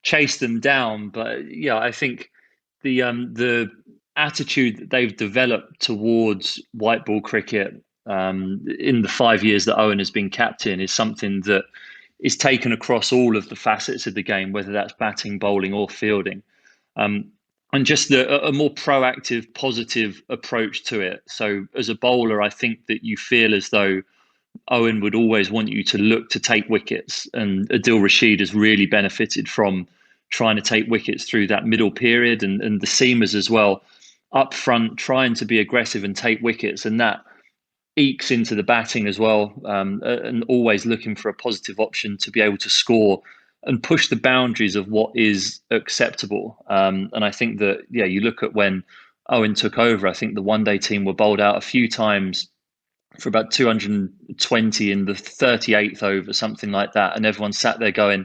chase them down. But I think the attitude that they've developed towards white ball cricket in the 5 years that Eoin has been captain is something that is taken across all of the facets of the game, whether that's batting, bowling, or fielding. And just a more proactive, positive approach to it. So as a bowler, I think that you feel as though Eoin would always want you to look to take wickets. And Adil Rashid has really benefited from trying to take wickets through that middle period, and the seamers as well, up front, trying to be aggressive and take wickets. And that ekes into the batting as well, and always looking for a positive option to be able to score and push the boundaries of what is acceptable. And I think that, you look at when Eoin took over, I think the one-day team were bowled out a few times for about 220 in the 38th over, something like that. And everyone sat there going,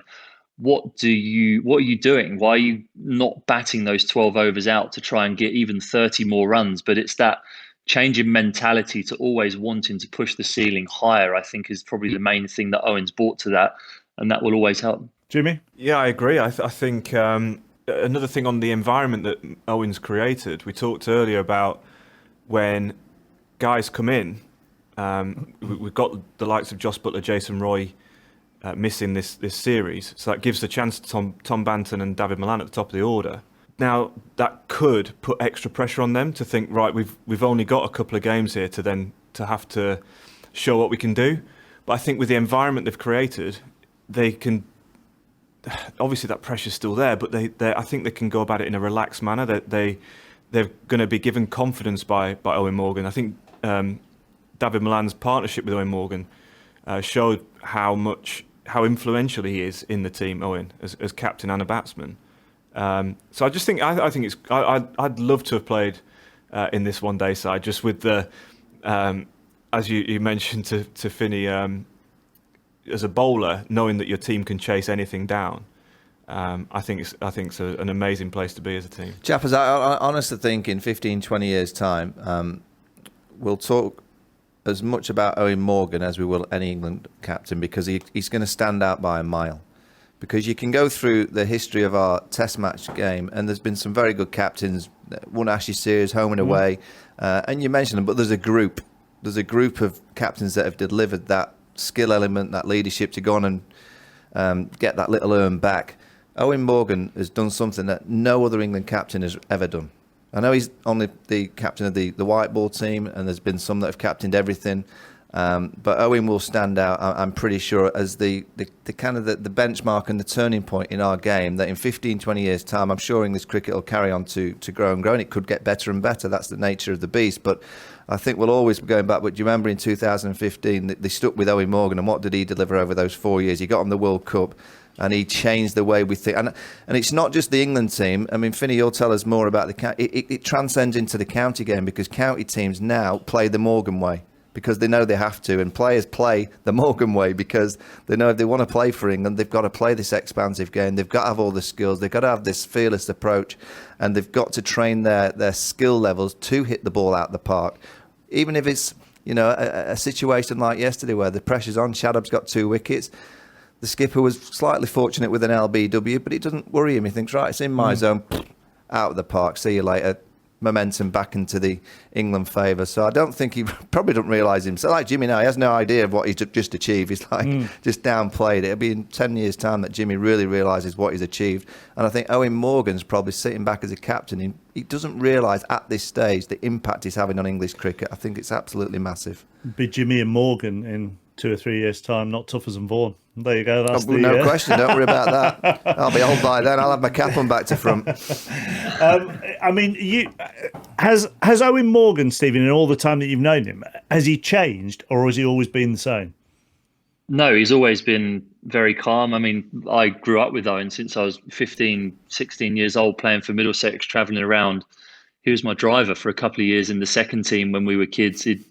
what are you doing? Why are you not batting those 12 overs out to try and get even 30 more runs? But it's that change in mentality to always wanting to push the ceiling higher, I think, is probably the main thing that Owen's brought to that. And that will always help. Jimmy? Yeah, I agree. I think another thing on the environment that Owen's created, we talked earlier about when guys come in, we've got the likes of Jos Buttler, Jason Roy missing this series, so that gives the chance to Tom Banton and David Malan at the top of the order. Now, that could put extra pressure on them to think, right, we've only got a couple of games here to have to show what we can do. But I think with the environment they've created, they can, obviously that pressure's still there, but I think they can go about it in a relaxed manner. They're going to be given confidence by Eoin Morgan. I think David Malan's partnership with Eoin Morgan showed how influential he is in the team, Eoin, as captain and a batsman. So I just think I'd love to have played in this one-day side, just with the as you mentioned to Finney, as a bowler, knowing that your team can chase anything down. I think it's an amazing place to be as a team. Chappers, I honestly think in 15, 20 years' time, we'll talk as much about Eoin Morgan as we will any England captain, because he's going to stand out by a mile. Because you can go through the history of our Test match game, and there's been some very good captains, won Ashes series, home and away, and you mentioned them, but there's a group of captains that have delivered that skill element, that leadership to go on and get that little urn back. Eoin Morgan has done something that no other England captain has ever done. I know he's only the captain of the white ball team, and there's been some that have captained everything, but Eoin will stand out, I'm pretty sure, as the kind of the benchmark and the turning point in our game, that in 15, 20 years' time, I'm sure English cricket will carry on to grow and grow, and it could get better and better. That's the nature of the beast. But I think we'll always be going back. But do you remember in 2015, they stuck with Eoin Morgan, and what did he deliver over those 4 years? He got on the World Cup, and he changed the way we think. And it's not just the England team. I mean, Finney, you'll tell us more about it transcends into the county game, because county teams now play the Morgan way. because they know they have to, and players play the Morgan way because they know if they want to play for England, they've got to play this expansive game. They've got to have all the skills. They've got to have this fearless approach, and they've got to train their skill levels to hit the ball out the park, even if it's a situation like yesterday where the pressure's on. Shadab's got 2 wickets. The skipper was slightly fortunate with an LBW, but it doesn't worry him. He thinks, right, it's in my zone, out of the park. See you later. Momentum back into the England favour. So I don't think he probably doesn't realise himself. Like Jimmy now, he has no idea of what he's just achieved. He's just downplayed it. It'll be in 10 years' time that Jimmy really realises what he's achieved. And I think Owen Morgan's probably sitting back as a captain. He doesn't realise at this stage the impact he's having on English cricket. I think it's absolutely massive. Be Jimmy and Morgan in 2 or 3 years' time, not Tuffers and Vaughan. There you go. That's no question. Don't worry about that. I'll be old by then. I'll have my cap on back to front. I mean, has Owen Morgan, Stephen, in all the time that you've known him, has he changed or has he always been the same? No, he's always been very calm. I mean, I grew up with Owen since I was 15, 16 years old, playing for Middlesex, travelling around. He was my driver for a couple of years in the second team when we were kids. He'd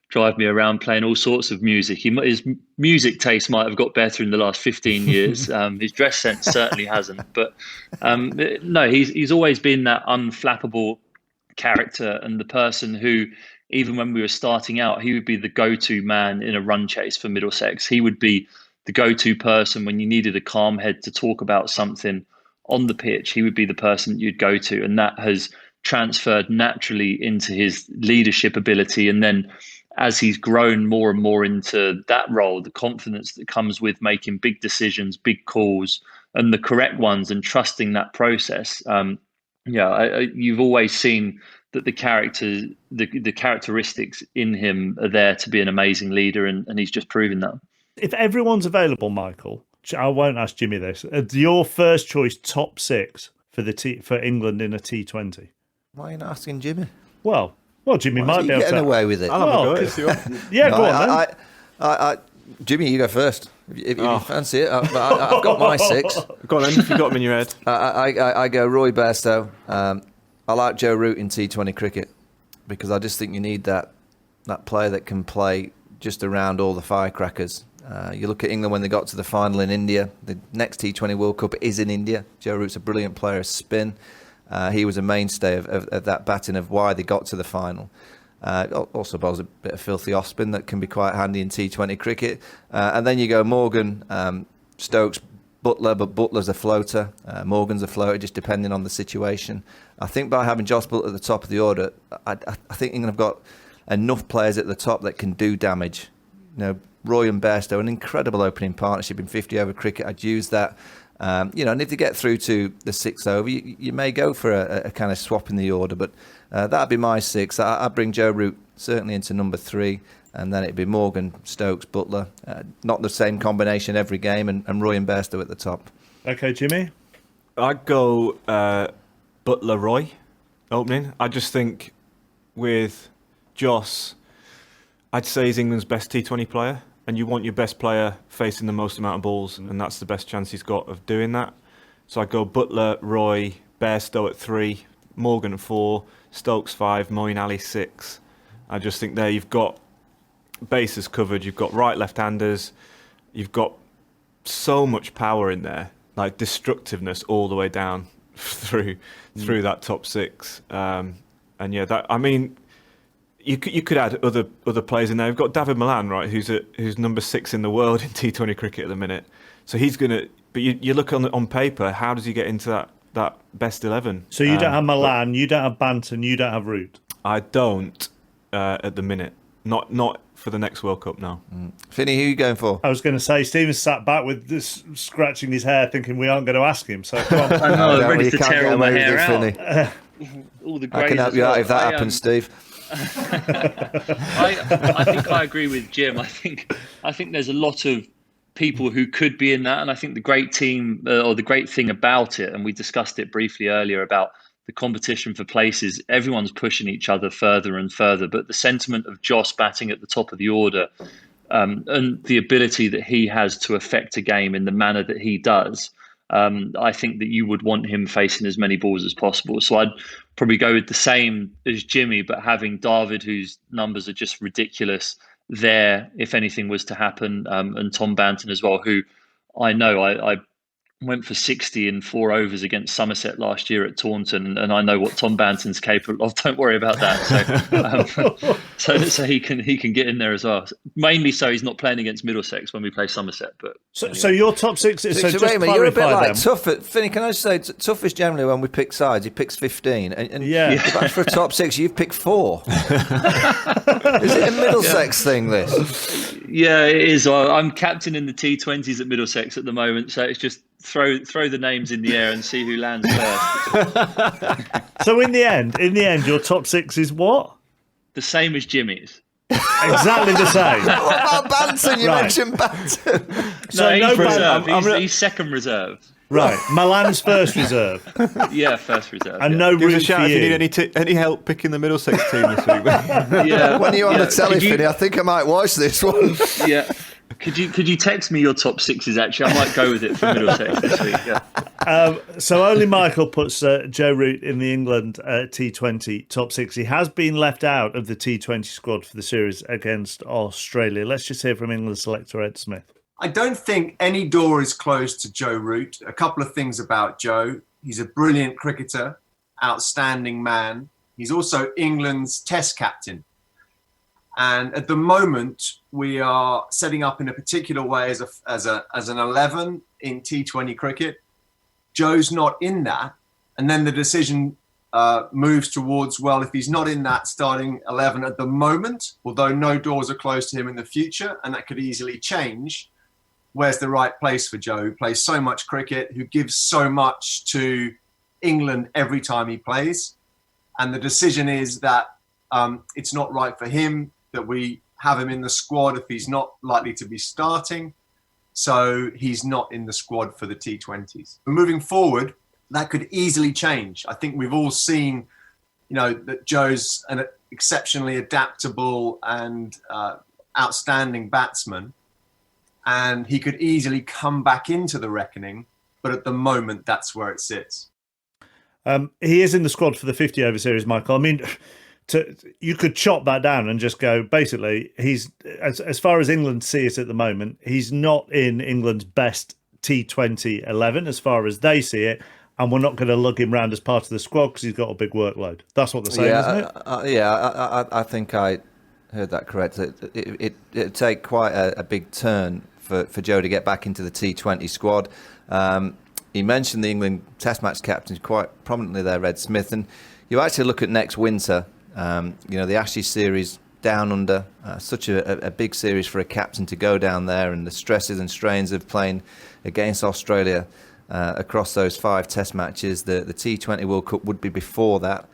drive me around playing all sorts of music. His music taste might have got better in the last 15 years. His dress sense certainly hasn't. But no, he's always been that unflappable character and the person who, even when we were starting out, he would be the go-to man in a run chase for Middlesex. He would be the go-to person when you needed a calm head to talk about something on the pitch. He would be the person that you'd go to, and that has transferred naturally into his leadership ability. And then as he's grown more and more into that role, the confidence that comes with making big decisions, big calls, and the correct ones, and trusting that process. You've always seen that the characteristics in him are there to be an amazing leader, and he's just proven that. If everyone's available, Michael, I won't ask Jimmy this. Your first choice top 6 for England in a T20. Why are you not asking Jimmy? Well, Jimmy might be able to getting away with it. I'll have a go if you want. Yeah, go on then. Jimmy, you go first. If you fancy it, I've got my 6. Go on then, if you've got them in your head. I go Roy Bairstow. I like Joe Root in T20 cricket because I just think you need that player that can play just around all the firecrackers. You look at England when they got to the final in India. The next T20 World Cup is in India. Joe Root's a brilliant player of spin. He was a mainstay of that batting of why they got to the final. Also bowls a bit of filthy off spin that can be quite handy in T20 cricket. And then you go Morgan, Stokes, Butler, but Butler's a floater. Morgan's a floater, just depending on the situation. I think by having Jos Buttler at the top of the order, I think England have got enough players at the top that can do damage. Roy and Bairstow, an incredible opening partnership in 50 over cricket. I'd use that. And if they get through to the 6th over, you may go for a kind of swap in the order, but that'd be my 6. I'd bring Joe Root certainly into number 3, and then it'd be Morgan, Stokes, Butler. Not the same combination every game, and Roy and Bairstow at the top. Okay, Jimmy? I'd go Butler, Roy opening. I just think with Jos, I'd say he's England's best T20 player. And you want your best player facing the most amount of balls, and that's the best chance he's got of doing that. So I'd go Butler, Roy, Bairstow at 3, Morgan at 4, Stokes 5, Moeen Ali 6. I just think there you've got bases covered. You've got right left-handers. You've got so much power in there, like destructiveness all the way down through that top 6. You could add other players in there. We've got David Malan, right, who's number 6 in the world in T20 cricket at the minute. So he's going to... But you look on paper, how does he get into that best 11? So you don't have Malan, you don't have Banton, you don't have Root? I don't at the minute. Not for the next World Cup, no. Finney, who are you going for? I was going to say, Stephen's sat back with this, scratching his hair, thinking we aren't going to ask him. So come on. I know, ready to tear all my hair out. All the I can help you out if that happens, Steve. I think I agree with Jim. I think there's a lot of people who could be in that, and I think the great team or the great thing about it, and we discussed it briefly earlier about the competition for places, everyone's pushing each other further and further, but the sentiment of Jos batting at the top of the order and the ability that he has to affect a game in the manner that he does, I think that you would want him facing as many balls as possible. So I'd probably go with the same as Jimmy, but having David, whose numbers are just ridiculous, there if anything was to happen, and Tom Banton as well, who I know I went for 60 in 4 overs against Somerset last year at Taunton, and I know what Tom Banton's capable of. Don't worry about that. So he can get in there as well. Mainly so he's not playing against Middlesex when we play Somerset. But so your top six. So just Raymond, you're a bit like them. Tough. Finny, can I just say, Tough is generally when we pick sides. He picks 15, and Yeah. for a top 6, you've picked 4. Is it a Middlesex thing? This? Yeah, it is. I'm captain in the T20s at Middlesex at the moment, so it's just throw the names in the air and see who lands first. So in the end, your top 6 is what? The same as Jimmy's. Exactly the same. What about Banton? You Right. No, mentioned Banton. So he's no reserve. He's second reserve. Right, Milan's first reserve, Yeah, first reserve. and yeah. no Give us room a shout for if you you. need any help picking the Middlesex team this week. Yeah. When you're on the telly, Could you- Finny, I think I might watch this one. Yeah. Could you text me your top 6s? Actually, I might go with it for Middlesex this week. Yeah. So only Michael puts Joe Root in the England T20 top 6. He has been left out of the T20 squad for the series against Australia. Let's just hear from England selector Ed Smith. I don't think any door is closed to Joe Root. A couple of things about Joe. He's a brilliant cricketer, outstanding man. He's also England's test captain. And at the moment, we are setting up in a particular way as an 11 in T20 cricket. Joe's not in that. And then the decision moves towards, well, if he's not in that starting 11 at the moment, although no doors are closed to him in the future, and that could easily change, where's the right place for Joe, who plays so much cricket, who gives so much to England every time he plays. And the decision is that it's not right for him that we have him in the squad if he's not likely to be starting. So he's not in the squad for the T20s. But moving forward, that could easily change. I think we've all seen, that Joe's an exceptionally adaptable and outstanding batsman. And he could easily come back into the reckoning. But at the moment, that's where it sits. He is in the squad for the 50 over series, Michael. I mean, you could chop that down and just go, basically, he's as far as England see it at the moment, he's not in England's best T20 11 as far as they see it. And we're not going to lug him round as part of the squad because he's got a big workload. That's what they're saying, isn't it? I think I heard that correct. It'd take quite a big turn for Joe to get back into the T20 squad. He mentioned the England Test match captain quite prominently there, Ed Smith. And you actually look at next winter, the Ashes series down under, such a big series for a captain to go down there, and the stresses and strains of playing against Australia across those 5 Test matches. The T20 World Cup would be before that.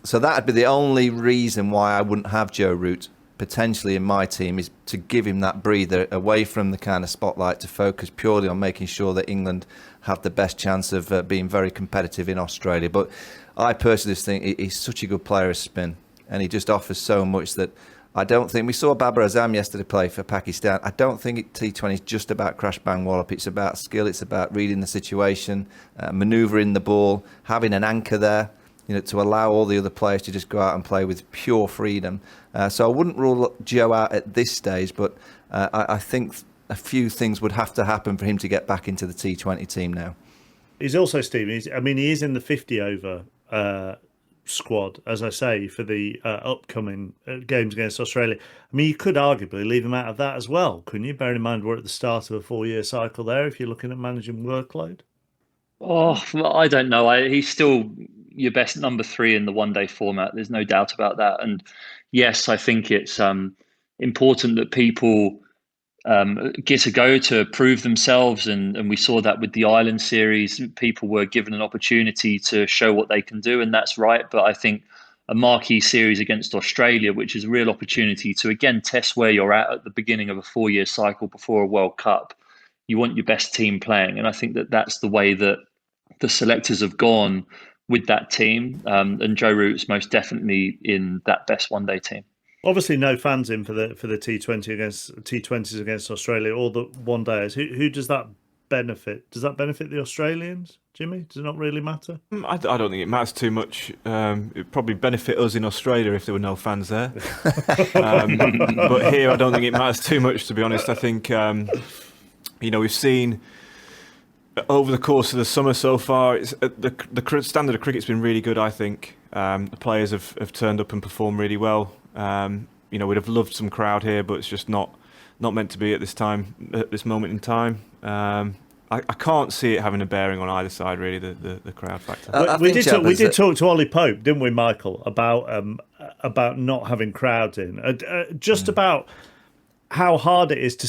So that would be the only reason why I wouldn't have Joe Root potentially in my team, is to give him that breather away from the kind of spotlight to focus purely on making sure that England have the best chance of being very competitive in Australia. But I personally just think he's such a good player of spin, and he just offers so much that I don't think... We saw Babar Azam yesterday play for Pakistan. I don't think T20 is just about crash bang wallop. It's about skill, it's about reading the situation, manoeuvring the ball, having an anchor there, to allow all the other players to just go out and play with pure freedom. So I wouldn't rule Joe out at this stage, but I think a few things would have to happen for him to get back into the T20 team now. He's also, Steve, he is in the 50 over squad, as I say, for the upcoming games against Australia. I mean, you could arguably leave him out of that as well, couldn't you? Bearing in mind we're at the start of a 4-year cycle there, if you're looking at managing workload. Oh, well, I don't know. He's still your best number 3 in the one-day format. There's no doubt about that. And yes, I think it's important that people get a go to prove themselves. And we saw that with the Island series. People were given an opportunity to show what they can do, and that's right. But I think a marquee series against Australia, which is a real opportunity to, again, test where you're at the beginning of a 4-year cycle before a World Cup. You want your best team playing. And I think that that's the way that the selectors have gone with that team. And Joe Root's most definitely in that best one-day team. Obviously, no fans in for the T20s against Australia or the one-dayers. Who does that benefit? Does that benefit the Australians, Jimmy? Does it not really matter? I don't think it matters too much. It'd probably benefit us in Australia if there were no fans there. But here, I don't think it matters too much, to be honest. I think, we've seen over the course of the summer so far, the standard of cricket's been really good, I think. The players have turned up and performed really well. We'd have loved some crowd here, but it's just not meant to be at this moment in time. I can't see it having a bearing on either side, really, the crowd factor. We did talk to Ollie Pope, didn't we, Michael, about not having crowd in, about how hard it is to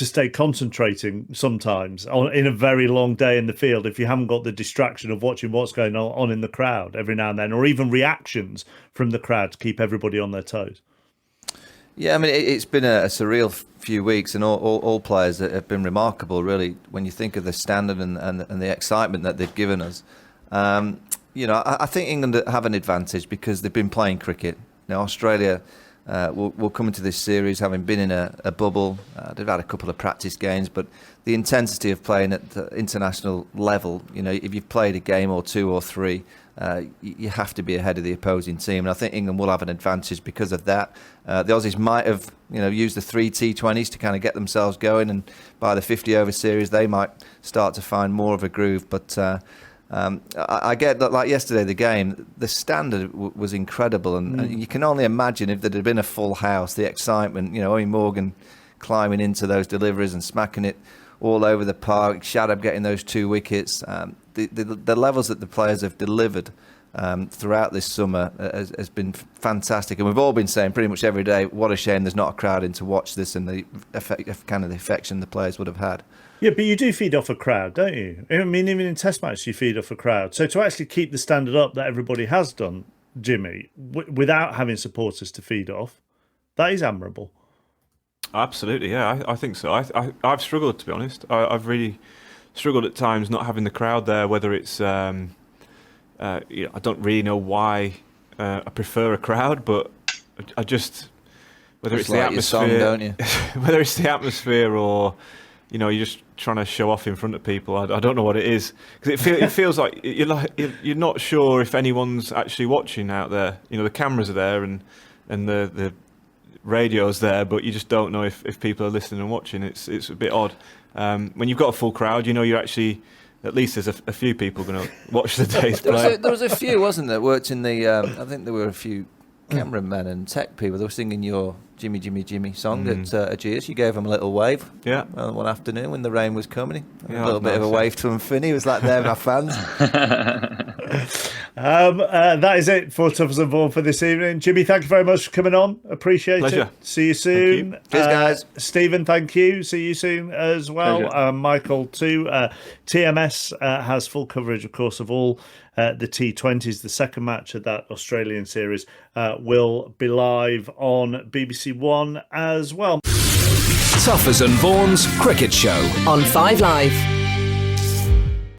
stay concentrating sometimes in a very long day in the field if you haven't got the distraction of watching what's going on in the crowd every now and then, or even reactions from the crowd to keep everybody on their toes. Yeah, I mean, it's been a surreal few weeks, and all players have been remarkable, really, when you think of the standard and the excitement that they've given us. I think England have an advantage because they've been playing cricket. Now, Australia will come into this series having been in a bubble. They've had a couple of practice games, but the intensity of playing at the international level, if you've played a game or two or three, you have to be ahead of the opposing team, and I think England will have an advantage because of that. The Aussies might have, used the 3 T20s to kind of get themselves going, and by the 50-over series, they might start to find more of a groove. But I get that, like yesterday, the game, the standard was incredible, and you can only imagine if there had been a full house, the excitement. Owen Morgan climbing into those deliveries and smacking it all over the park, Shadab getting those 2 wickets. The levels that the players have delivered throughout this summer has been fantastic, and we've all been saying pretty much every day, what a shame there's not a crowd in to watch this, and the affection the players would have had. Yeah, but you do feed off a crowd, don't you? I mean, even in Test matches, you feed off a crowd. So to actually keep the standard up that everybody has done, Jimmy, without having supporters to feed off, that is admirable. Absolutely, yeah, I think so. I've struggled, to be honest. I've really struggled at times not having the crowd there, whether it's... I don't really know why I prefer a crowd, but I just... Whether it's the atmosphere, song, don't you? Whether it's the atmosphere or... you're just trying to show off in front of people. I don't know what it is, because it feels like you're not sure if anyone's actually watching out there. The cameras are there and the radio's there, but you just don't know if people are listening and watching. It's a bit odd. When you've got a full crowd, you're actually, at least there's a few people going to watch the day's play. There was a few, wasn't there? Worked in the. I think there were a few cameramen and tech people. They were singing your Jimmy, Jimmy, Jimmy song at Ageas. You gave them a little wave. Yeah. One afternoon when the rain was coming. A little bit of a wave to them, Finney. It was like, they're my fans. That is it for Toughers and Vaughan for this evening. Jimmy, thank you very much for coming on. Appreciate Pleasure. it. See you soon. Cheers, guys. Stephen, thank you. See you soon as well. Michael, too. TMS has full coverage, of course, of all the T20s. The second match of that Australian series will be live on BBC One as well. Toughers and Vaughan's Cricket Show on 5 Live.